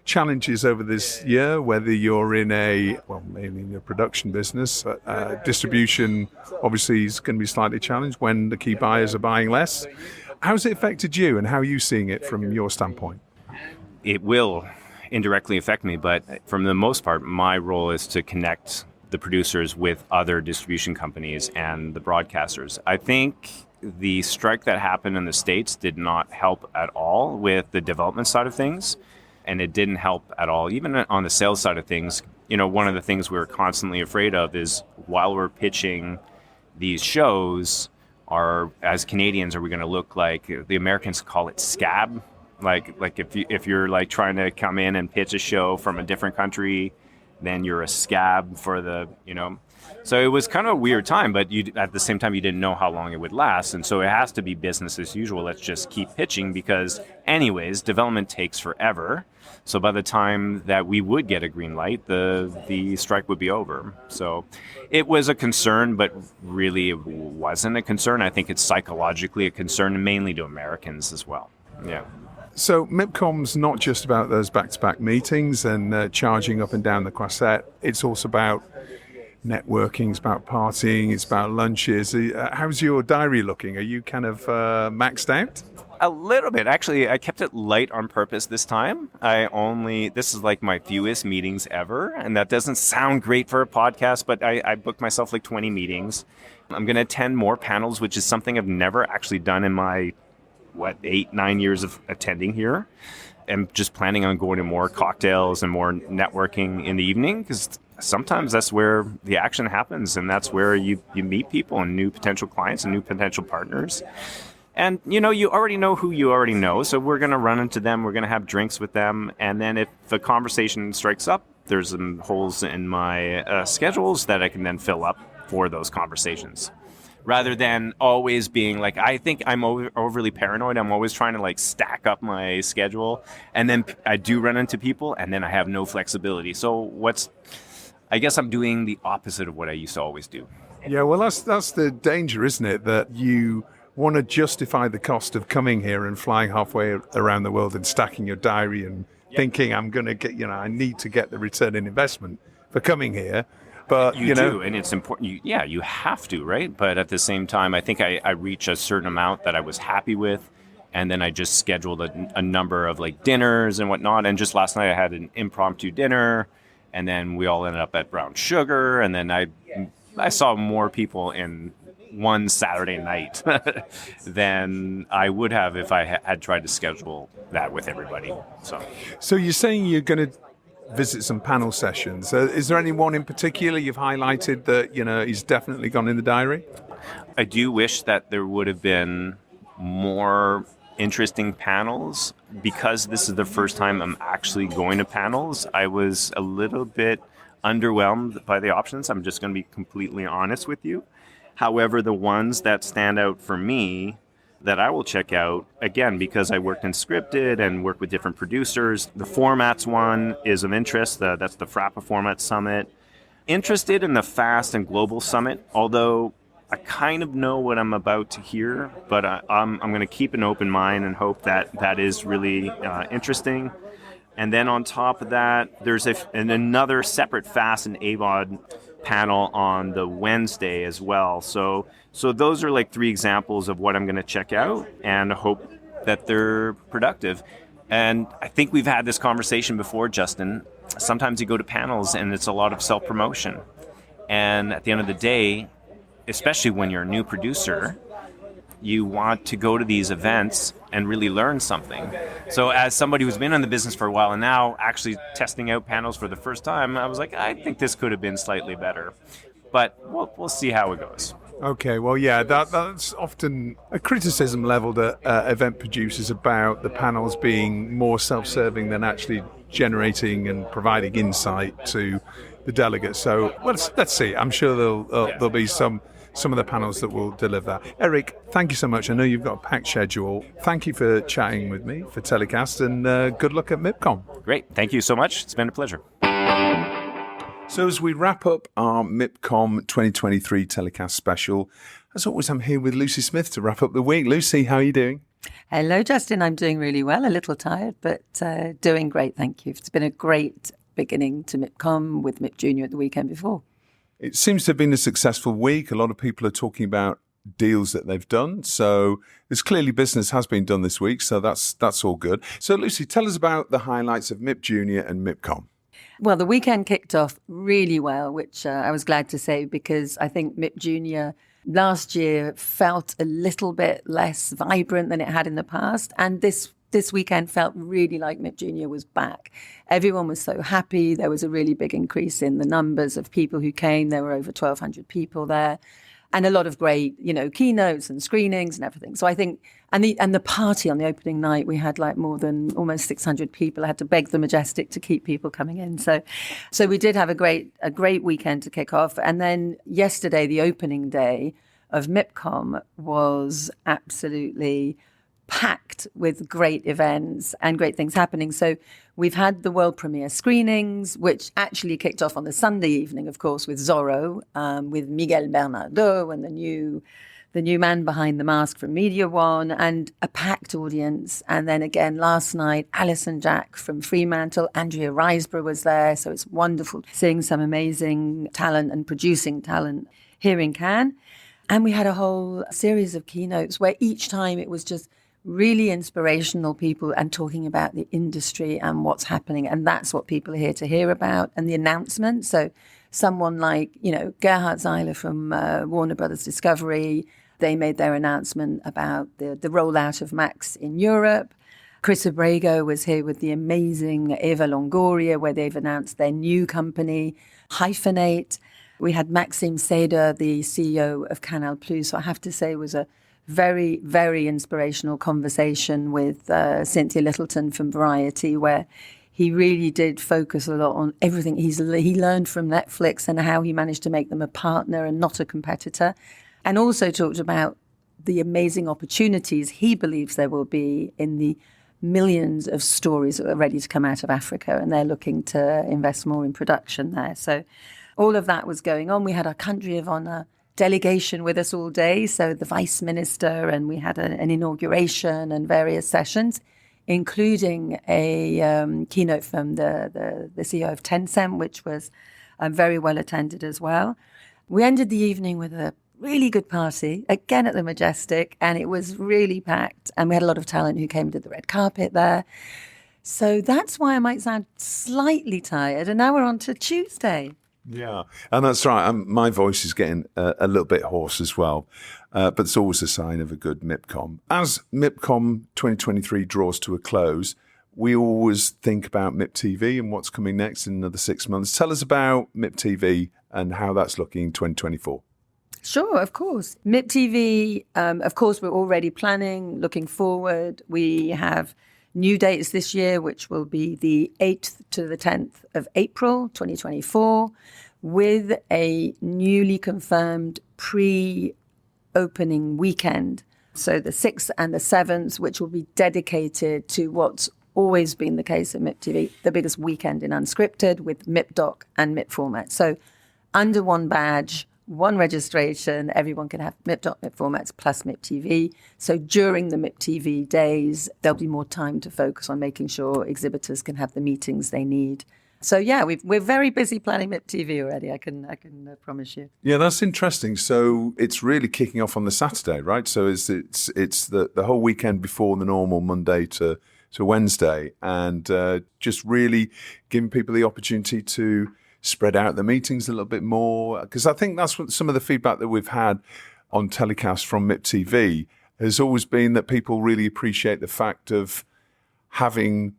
challenges over this year, whether you're in mainly in the production business. Distribution obviously is going to be slightly challenged when the key buyers are buying less. How's it affected you, and how are you seeing it from your standpoint? It will indirectly affect me, but for the most part, my role is to connect the producers with other distribution companies and the broadcasters. I think the strike that happened in the States did not help at all with the development side of things, and it didn't help at all, even on the sales side of things. You know, one of the things we're constantly afraid of is while we're pitching these shows, as Canadians, are we going to look like the Americans call it scab? Like if you're like trying to come in and pitch a show from a different country, then you're a scab for the, So it was kind of a weird time, but at the same time, you didn't know how long it would last. And so it has to be business as usual. Let's just keep pitching because anyways, development takes forever. So by the time that we would get a green light, the strike would be over. So it was a concern, but really it wasn't a concern. I think it's psychologically a concern, mainly to Americans as well. Yeah. So MipCom's not just about those back-to-back meetings and charging up and down the croisette. It's also about networking, it's about partying, it's about lunches. How's your diary looking? Are you kind of maxed out? A little bit. Actually, I kept it light on purpose this time. This is like my fewest meetings ever, and that doesn't sound great for a podcast, but I booked myself like 20 meetings. I'm going to attend more panels, which is something I've never actually done in my 8-9 years of attending here. I'm just planning on going to more cocktails and more networking in the evening because sometimes that's where the action happens, and that's where you meet people and new potential clients and new potential partners. And you already know who you already know, so we're going to run into them, we're going to have drinks with them, and then if the conversation strikes up, there's some holes in my schedules that I can then fill up for those conversations. Rather than always being like, I think I'm overly paranoid. I'm always trying to like stack up my schedule. And then I do run into people and then I have no flexibility. So I guess I'm doing the opposite of what I used to always do. Yeah, well, that's the danger, isn't it? That you want to justify the cost of coming here and flying halfway around the world and stacking your diary and thinking I'm going to get, I need to get the return in investment for coming here. But, you do, and it's important. You have to, right? But at the same time, I think I reached a certain amount that I was happy with, and then I just scheduled a number of like dinners and whatnot. And just last night, I had an impromptu dinner, and then we all ended up at Brown Sugar, and then I I saw more people in one Saturday night than I would have if I had tried to schedule that with everybody. So you're saying you're going to visit some panel sessions. Is there anyone in particular you've highlighted that, he's definitely gone in the diary? I do wish that there would have been more interesting panels. Because this is the first time I'm actually going to panels, I was a little bit underwhelmed by the options. I'm just going to be completely honest with you. However, the ones that stand out for me that I will check out, again, because I worked in scripted and worked with different producers, the formats one is of interest. That's the Frappa Format Summit. Interested in the Fast and Global Summit, although I kind of know what I'm about to hear, but I'm going to keep an open mind and hope that is really interesting. And then on top of that, there's another separate Fast and AVOD panel on the Wednesday as well. So those are like 3 examples of what I'm going to check out and hope that they're productive. And I think we've had this conversation before, Justin. Sometimes you go to panels and it's a lot of self-promotion. And at the end of the day, especially when you're a new producer, you want to go to these events and really learn something. So as somebody who's been in the business for a while and now actually testing out panels for the first time, I was like, I think this could have been slightly better. But we'll see how it goes. Okay, well, yeah, that's often a criticism leveled at event producers about the panels being more self-serving than actually generating and providing insight to the delegates. So let's see. I'm sure there'll be some of the panels that will deliver that. Eric, thank you so much. I know you've got a packed schedule. Thank you for chatting with me for Telecast, and good luck at MipCom. Great. Thank you so much. It's been a pleasure. So as we wrap up our MipCom 2023 Telecast special, as always, I'm here with Lucy Smith to wrap up the week. Lucy, how are you doing? Hello, Justin. I'm doing really well. A little tired, but doing great. Thank you. It's been a great beginning to MipCom with Mip Junior at the weekend before. It seems to have been a successful week. A lot of people are talking about deals that they've done. So there's clearly business has been done this week. So that's all good. So Lucy, tell us about the highlights of Mip Junior and MipCom. Well, the weekend kicked off really well, which I was glad to say, because I think Mip Junior last year felt a little bit less vibrant than it had in the past. And this weekend felt really like Mip Junior was back. Everyone was so happy. There was a really big increase in the numbers of people who came. There were over 1,200 people there, and a lot of great, keynotes and screenings and everything. So I think, and the party on the opening night, we had like more than almost 600 people. I had to beg the Majestic to keep people coming in. So we did have a great weekend to kick off. And then yesterday, the opening day of MipCom was absolutely packed with great events and great things happening. So we've had the world premiere screenings, which actually kicked off on the Sunday evening, of course, with Zorro, with Miguel Bernardo and the new man behind the mask from Media One, and a packed audience. And then again last night, Alison Jack from Fremantle, Andrea Riseborough was there. So it's wonderful seeing some amazing talent and producing talent here in Cannes. And we had a whole series of keynotes where each time it was just really inspirational people and talking about the industry and what's happening. And that's what people are here to hear about. And the announcement. So someone like, Gerhard Zeiler from Warner Brothers Discovery, they made their announcement about the rollout of Max in Europe. Chris Abrego was here with the amazing Eva Longoria, where they've announced their new company, Hyphenate. We had Maxime Seder, the CEO of Canal+. So I have to say it was a very, very inspirational conversation with Cynthia Littleton from Variety, where he really did focus a lot on everything he learned from Netflix and how he managed to make them a partner and not a competitor, and also talked about the amazing opportunities he believes there will be in the millions of stories that are ready to come out of Africa, and they're looking to invest more in production there. So all of that was going on. We had our country of honor delegation with us all day, so the Vice Minister, and we had an inauguration and various sessions, including a keynote from the CEO of Tencent, which was very well attended as well. We ended the evening with a really good party, again at the Majestic, and it was really packed, and we had a lot of talent who came to the red carpet there. So that's why I might sound slightly tired, and now we're on to Tuesday. Yeah, and that's right. My voice is getting a little bit hoarse as well, but it's always a sign of a good MipCom. As MipCom 2023 draws to a close, we always think about MipTV and what's coming next in another 6 months. Tell us about MipTV and how that's looking in 2024. Sure, of course. MipTV, of course, we're already planning, looking forward. We have new dates this year, which will be the 8th to the 10th of April 2024, with a newly confirmed pre-opening weekend. So the 6th and the 7th, which will be dedicated to what's always been the case at MipTV, the biggest weekend in unscripted, with MipDoc and Mip Format. So under one badge, one registration, everyone can have MipDoc, Mip Formats plus MipTV. So during the MipTV days, there'll be more time to focus on making sure exhibitors can have the meetings they need. So yeah, we're very busy planning MipTV already. I can promise you. Yeah, that's interesting. So it's really kicking off on the Saturday, right? So it's the whole weekend before the normal Monday to Wednesday, and just really giving people the opportunity to spread out the meetings a little bit more. Because I think that's what some of the feedback that we've had on telecasts from MipTV has always been that people really appreciate the fact of having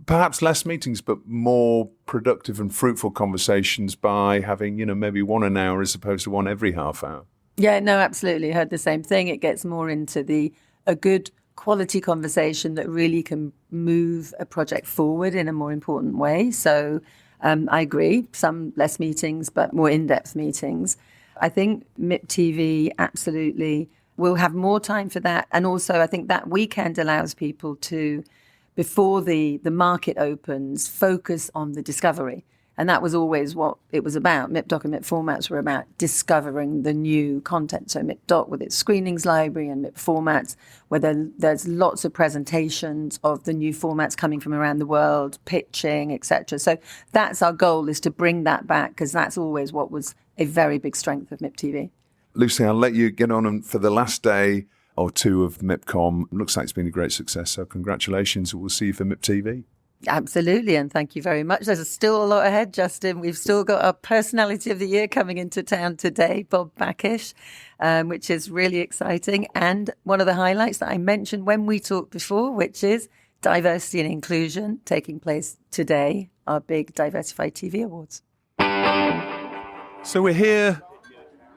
perhaps less meetings, but more productive and fruitful conversations by having, maybe one an hour as opposed to one every half hour. Yeah, no, absolutely. Heard the same thing. It gets more into a good quality conversation that really can move a project forward in a more important way. So I agree, some less meetings, but more in-depth meetings. I think MipTV absolutely will have more time for that. And also I think that weekend allows people to, before the market opens, focus on the discovery. And that was always what it was about. MipDoc and Mip Formats were about discovering the new content. So MipDoc with its screenings library, and Mip Formats, where there's lots of presentations of the new formats coming from around the world, pitching, etc. So that's our goal, is to bring that back, because that's always what was a very big strength of MipTV. Lucy, I'll let you get on for the last day or two of MipCom. Looks like it's been a great success, so congratulations. We'll see you for MipTV. Absolutely, and thank you very much. There's still a lot ahead, Justin. We've still got our Personality of the Year coming into town today, Bob Backish, which is really exciting. And one of the highlights that I mentioned when we talked before, which is diversity and inclusion, taking place today, our big Diversified TV Awards. So we're here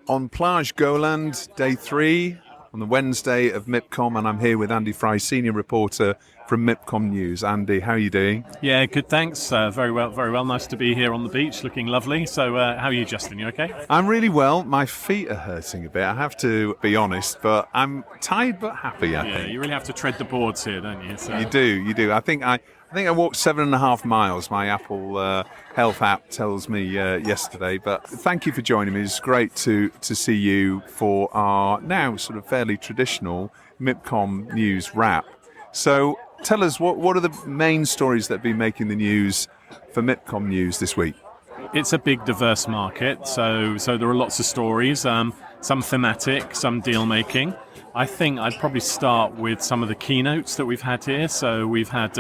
on Plage Goland, day 3, on the Wednesday of MipCom, and I'm here with Andy Fry, senior reporter from MipCom News. Andy, how are you doing? Yeah, good, thanks. Very well, very well. Nice to be here on the beach, looking lovely. So how are you, Justin? You okay? I'm really well. My feet are hurting a bit, I have to be honest, but I'm tired but happy, I think. Yeah, you really have to tread the boards here, don't you? So. You do. I think I walked 7.5 miles. My Apple Health app tells me yesterday. But thank you for joining me. It's great to see you for our now sort of fairly traditional MipCom News wrap. So tell us, what are the main stories that have been making the news for MipCom News this week? It's a big, diverse market, so there are lots of stories, some thematic, some deal-making. I think I'd probably start with some of the keynotes that we've had here. So we've had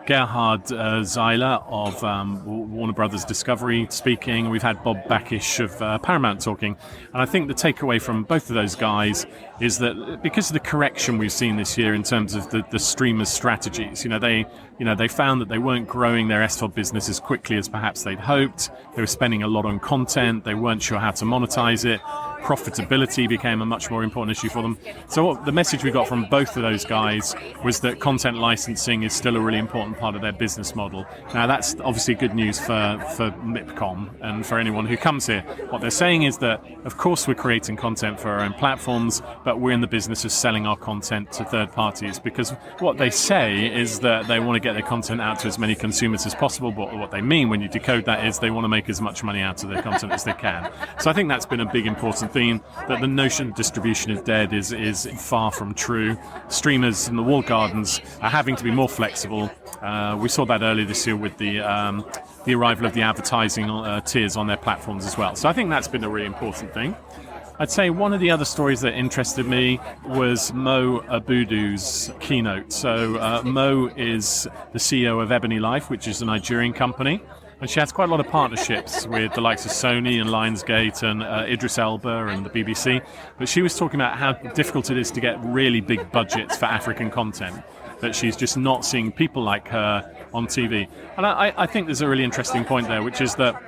Gerhard Zeiler of Warner Brothers Discovery speaking. We've had Bob Backish of Paramount talking. And I think the takeaway from both of those guys is that because of the correction we've seen this year in terms of the streamers' strategies, they found that they weren't growing their SVOD business as quickly as perhaps they'd hoped. They were spending a lot on content. They weren't sure how to monetize it. Profitability became a much more important issue for them. So the message we got from both of those guys was that content licensing is still a really important part of their business model. Now, that's obviously good news for MipCom and for anyone who comes here. What they're saying is that, of course, we're creating content for our own platforms, but we're in the business of selling our content to third parties, because what they say is that they want to get their content out to as many consumers as possible, but what they mean when you decode that is they want to make as much money out of their content as they can. So I think that's been a big important theme, that the notion of distribution is dead is far from true. Streamers and the walled gardens are having to be more flexible. We saw that earlier this year with the arrival of the advertising tiers on their platforms as well. So I think that's been a really important thing. I'd say one of the other stories that interested me was Mo Abudu's keynote. So Mo is the CEO of Ebony Life, which is a Nigerian company. And she has quite a lot of partnerships with the likes of Sony and Lionsgate and Idris Elba and the BBC. But she was talking about how difficult it is to get really big budgets for African content, that she's just not seeing people like her on TV. And I think there's a really interesting point there, which is that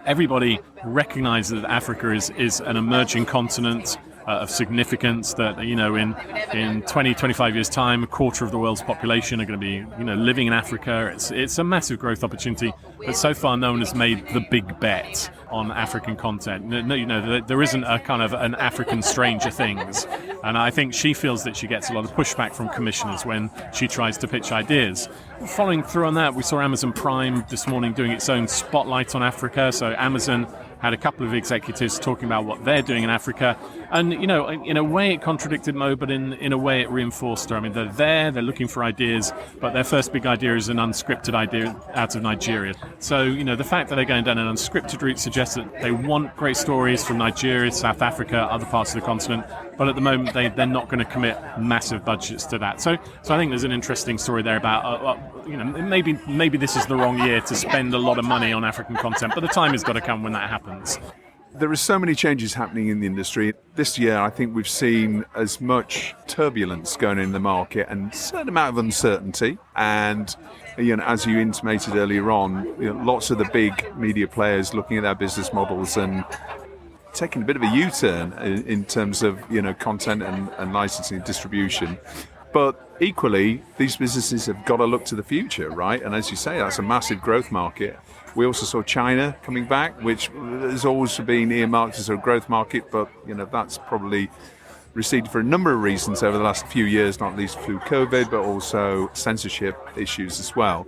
everybody recognizes that Africa is an emerging continent of significance, that, you know, in 20, 25 years' time, a quarter of the world's population are going to be, you know, living in Africa. It's a massive growth opportunity, but so far no one has made the big bet on African content. No, you know, there isn't a kind of an African Stranger Things, and I think she feels that she gets a lot of pushback from commissioners when she tries to pitch ideas. Following through on that, we saw Amazon Prime this morning doing its own spotlight on Africa. So Amazon had a couple of executives talking about what they're doing in Africa. And, you know, in a way it contradicted Mo, but in a way it reinforced her. I mean, they're looking for ideas, but their first big idea is an unscripted idea out of Nigeria. So, you know, the fact that they're going down an unscripted route suggests that they want great stories from Nigeria, South Africa, other parts of the continent, but at the moment they're not going to commit massive budgets to that. So I think there's an interesting story there about, you know, maybe this is the wrong year to spend a lot of money on African content, but the time has got to come when that happens. There are so many changes happening in the industry. This year, I think we've seen as much turbulence going in the market and a certain amount of uncertainty. And, you know, as you intimated earlier on, you know, lots of the big media players looking at their business models and taking a bit of a U-turn in terms of, you know, content and licensing and distribution. But equally, these businesses have got to look to the future, right? And as you say, that's a massive growth market. We also saw China coming back, which has always been earmarked as a growth market, but, you know, that's probably receded for a number of reasons over the last few years, not least through COVID, but also censorship issues as well.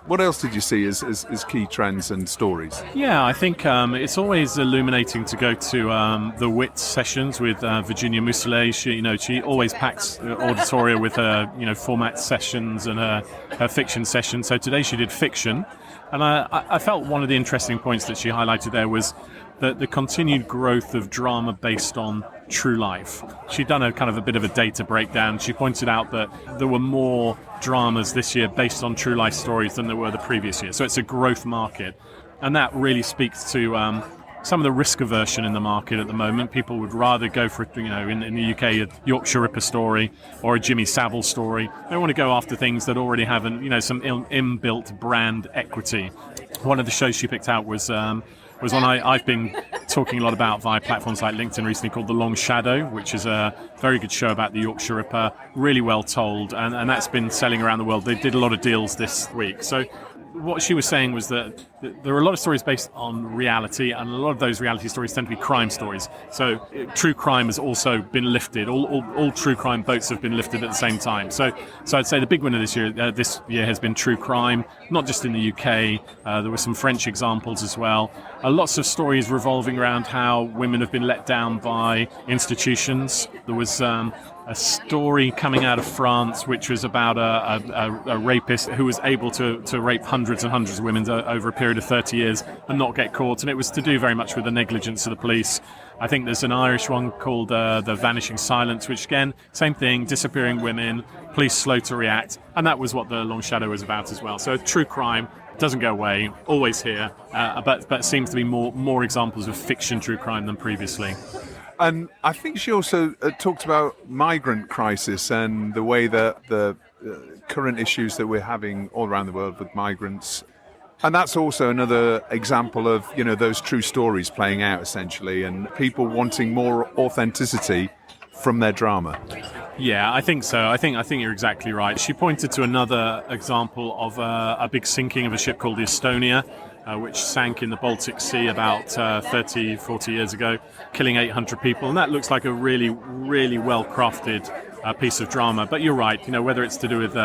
What else did you see as key trends and stories? Yeah, I think it's always illuminating to go to the WIT sessions with Virginia Mouseler. She always packs auditoria with her, you know, format sessions and her fiction sessions. So today she did fiction, and I felt one of the interesting points that she highlighted there was the continued growth of drama based on true life. She'd done a kind of a bit of a data breakdown. She pointed out that there were more dramas this year based on true life stories than there were the previous year. So it's a growth market. And that really speaks to some of the risk aversion in the market at the moment. People would rather go for, you know, in the UK, a Yorkshire Ripper story or a Jimmy Savile story. They want to go after things that already have, some inbuilt brand equity. One of the shows she picked out was one I've been talking a lot about via platforms like LinkedIn recently, called The Long Shadow, which is a very good show about the Yorkshire Ripper, really well told, and that's been selling around the world. They did a lot of deals this week. So what she was saying was that there are a lot of stories based on reality, and a lot of those reality stories tend to be crime stories. So true crime has also been lifted. All true crime boats have been lifted at the same time. So I'd say the big winner this year has been true crime, not just in the UK. There were some French examples as well. Lots of stories revolving around how women have been let down by institutions. There was a story coming out of France which was about a rapist who was able to rape hundreds and hundreds of women over a period of 30 years and not get caught, and it was to do very much with the negligence of the police. I think there's an Irish one called The Vanishing Silence, which again, same thing, disappearing women, police slow to react, and that was what The Long Shadow was about as well. So true crime doesn't go away, always here, but seems to be more examples of fiction true crime than previously. And I think she also talked about migrant crisis and the way that the current issues that we're having all around the world with migrants. And that's also another example of, you know, those true stories playing out essentially, and people wanting more authenticity from their drama. Yeah, I think so. I think you're exactly right. She pointed to another example of a big sinking of a ship called the Estonia, which sank in the Baltic Sea about 30, 40 years ago, killing 800 people. And that looks like a really, really well-crafted piece of drama. But you're right, you know, whether it's to do with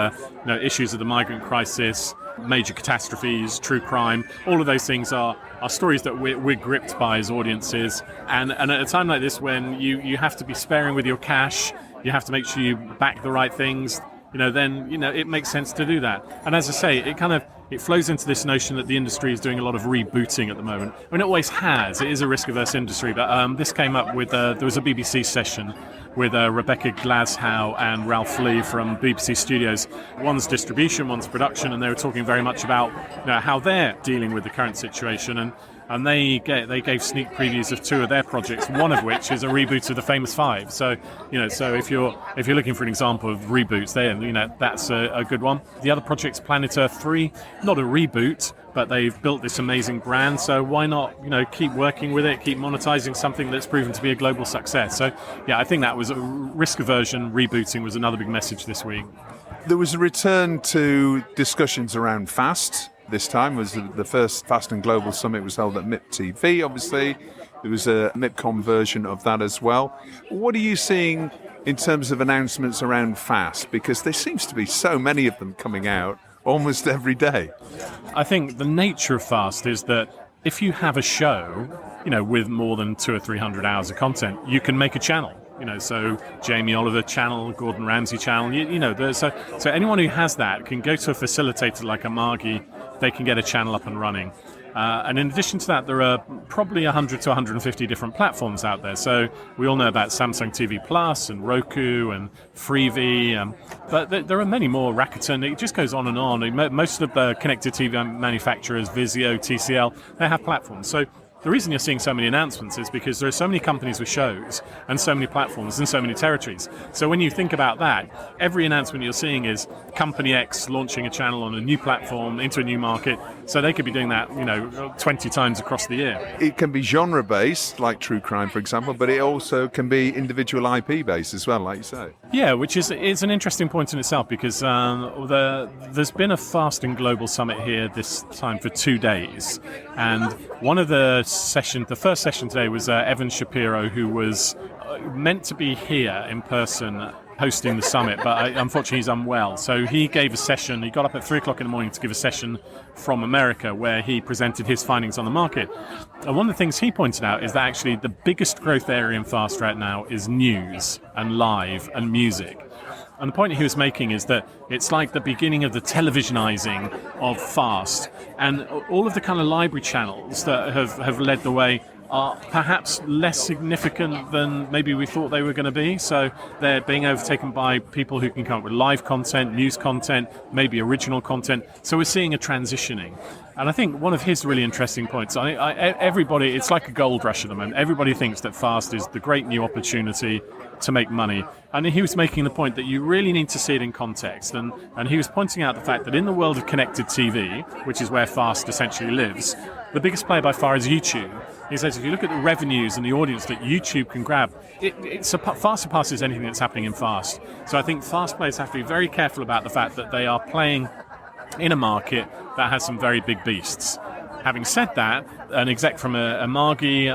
issues of the migrant crisis, major catastrophes, true crime, all of those things are stories that we're gripped by as audiences. And at a time like this, when you have to be sparing with your cash, you have to make sure you back the right things, then it makes sense to do that. And as I say, it flows into this notion that the industry is doing a lot of rebooting at the moment. I mean, it always has. It is a risk-averse industry, but this came up with there was a BBC session with Rebecca Glashow and Ralph Lee from BBC Studios. One's distribution, one's production, and they were talking very much about how they're dealing with the current situation. And they gave sneak previews of two of their projects, one of which is a reboot of the Famous Five. So so if you're looking for an example of reboots, that's a good one. The other project's Planet Earth 3, not a reboot, but they've built this amazing brand. So why not keep working with it, keep monetizing something that's proven to be a global success. So yeah, I think that was a risk aversion. Rebooting was another big message this week. There was a return to discussions around FAST. This time was the first Fast and Global Summit was held at MIP-TV, obviously. There was a MipCom version of that as well. What are you seeing in terms of announcements around FAST? Because there seems to be so many of them coming out almost every day. I think the nature of FAST is that if you have a show, with more than 200 or 300 hours of content, you can make a channel. So Jamie Oliver channel, Gordon Ramsay channel, so anyone who has that can go to a facilitator like a Margie. They can get a channel up and running. And in addition to that, there are probably 100 to 150 different platforms out there. So we all know about Samsung TV Plus and Roku and Freevee, but there are many more. Rakuten, it just goes on and on. Most of the connected TV manufacturers, Vizio, TCL, they have platforms. So the reason you're seeing so many announcements is because there are so many companies with shows and so many platforms and so many territories. So when you think about that, every announcement you're seeing is Company X launching a channel on a new platform into a new market. So they could be doing that, 20 times across the year. It can be genre-based, like true crime, for example, but it also can be individual IP-based as well, like you say. Yeah, which is an interesting point in itself because there's been a Fast and Global Summit here this time for 2 days. And one of the first session today was Evan Shapiro, who was meant to be here in person hosting the summit, but unfortunately he's unwell. So he gave a session, he got up at 3 o'clock in the morning to give a session from America where he presented his findings on the market. And one of the things he pointed out is that actually the biggest growth area in FAST right now is news and live and music. And the point he was making is that it's like the beginning of the televisionizing of FAST, and all of the kind of library channels that have led the way are perhaps less significant than maybe we thought they were going to be. So they're being overtaken by people who can come up with live content, news content, maybe original content. So we're seeing a transitioning. And I think one of his really interesting points, everybody, it's like a gold rush at the moment. Everybody thinks that FAST is the great new opportunity to make money. And he was making the point that you really need to see it in context. And he was pointing out the fact that in the world of connected TV, which is where FAST essentially lives, the biggest player by far is YouTube. He says if you look at the revenues and the audience that YouTube can grab, it far surpasses anything that's happening in FAST. So I think FAST players have to be very careful about the fact that they are playing in a market that has some very big beasts. Having said that, an exec from Margie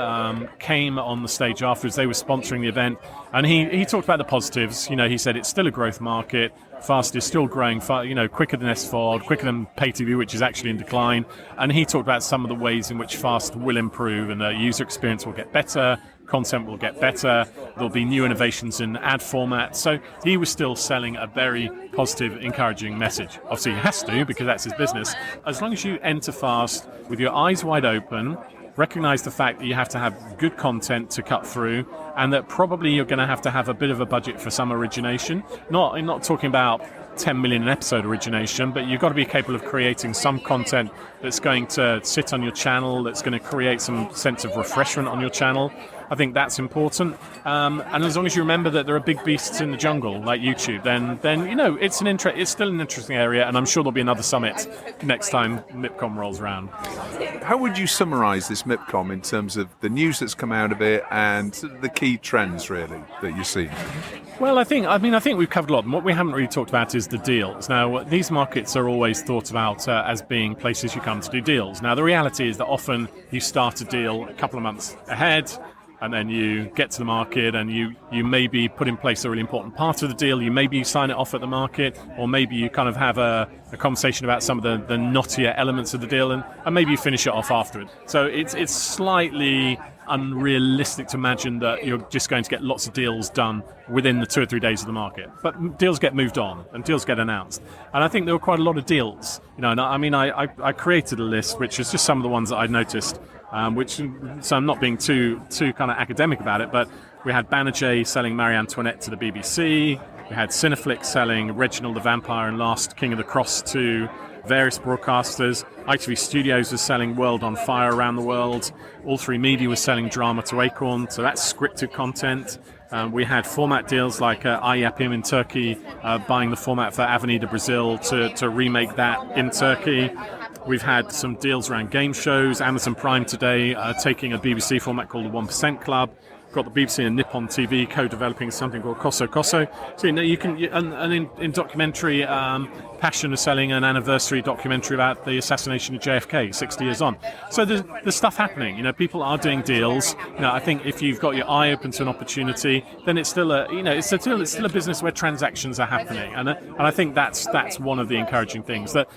came on the stage afterwards. They were sponsoring the event, and he talked about the positives. He said it's still a growth market. FAST is still growing, quicker than SVOD, quicker than pay TV, which is actually in decline. And he talked about some of the ways in which FAST will improve, and the user experience will get better, content will get better, there'll be new innovations in ad formats. So he was still selling a very positive, encouraging message. Obviously he has to, because that's his business. As long as you enter FAST with your eyes wide open, recognize the fact that you have to have good content to cut through, and that probably you're going to have a bit of a budget for some origination. I'm not talking about 10 million an episode origination, but you've got to be capable of creating some content that's going to sit on your channel, that's going to create some sense of refreshment on your channel. I think that's important. And as long as you remember that there are big beasts in the jungle, like YouTube, then it's still an interesting area, and I'm sure there'll be another summit next time MipCom rolls around. How would you summarise this MipCom in terms of the news that's come out of it and the key trends, really, that you're seeing? Well, I think we've covered a lot. And what we haven't really talked about is the deals. Now, these markets are always thought about as being places you come to do deals. Now, the reality is that often you start a deal a couple of months ahead, and then you get to the market and you maybe put in place a really important part of the deal, you maybe sign it off at the market, or maybe you kind of have a conversation about some of the knottier elements of the deal, and maybe you finish it off afterward. So it's slightly unrealistic to imagine that you're just going to get lots of deals done within the 2 or 3 days of the market. But deals get moved on and deals get announced. And I think there were quite a lot of deals. And I created a list, which is just some of the ones that I noticed, so I'm not being too kind of academic about it, but we had Banerjee selling Marie Antoinette to the BBC. We had Cineflix selling Reginald the Vampire and Last King of the Cross to various broadcasters. ITV Studios was selling World on Fire around the world. All Three Media was selling drama to Acorn, so that's scripted content. We had format deals like Yapim in Turkey buying the format for Avenida Brazil to remake that in Turkey. We've had some deals around game shows. Amazon Prime today taking a BBC format called the 1% Club. Got the BBC and Nippon TV co-developing something called Koso Koso. So you can, and in documentary, Passion is selling an anniversary documentary about the assassination of JFK 60 years on. So there's stuff happening. People are doing deals. I think if you've got your eye open to an opportunity, then it's still it's still a business where transactions are happening. And I think that's one of the encouraging things, that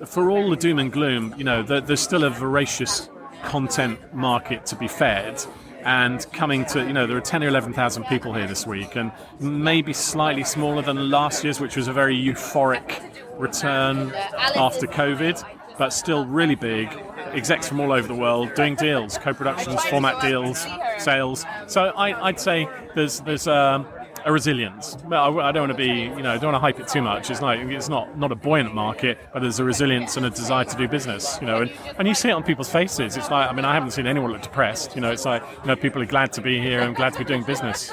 for all the doom and gloom, there's still a voracious content market to be fed. And coming to, there are 10 or 11,000 people here this week, and maybe slightly smaller than last year's, which was a very euphoric return after COVID, but still really big. Execs from all over the world doing deals, co-productions, format deals, sales. So I'd say there's a resilience. Well, I don't want to be, don't want to hype it too much. It's not a buoyant market, but there's a resilience and a desire to do business, and you see it on people's faces. It's like, I haven't seen anyone look depressed. It's like, people are glad to be here and glad to be doing business.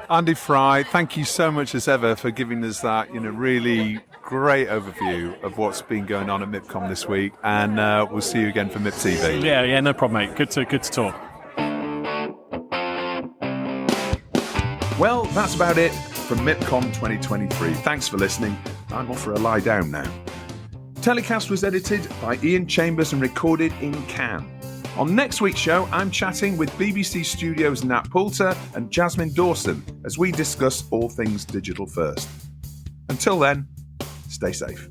Andy Fry, thank you so much as ever for giving us that, really great overview of what's been going on at MipCom this week, and we'll see you again for MIP TV. Yeah, no problem, mate. Good to talk. Well, that's about it from MipCom 2023. Thanks for listening. I'm off for a lie down now. Telecast was edited by Ian Chambers and recorded in Cannes. On next week's show, I'm chatting with BBC Studios' Nat Poulter and Jasmine Dawson as we discuss all things digital first. Until then, stay safe.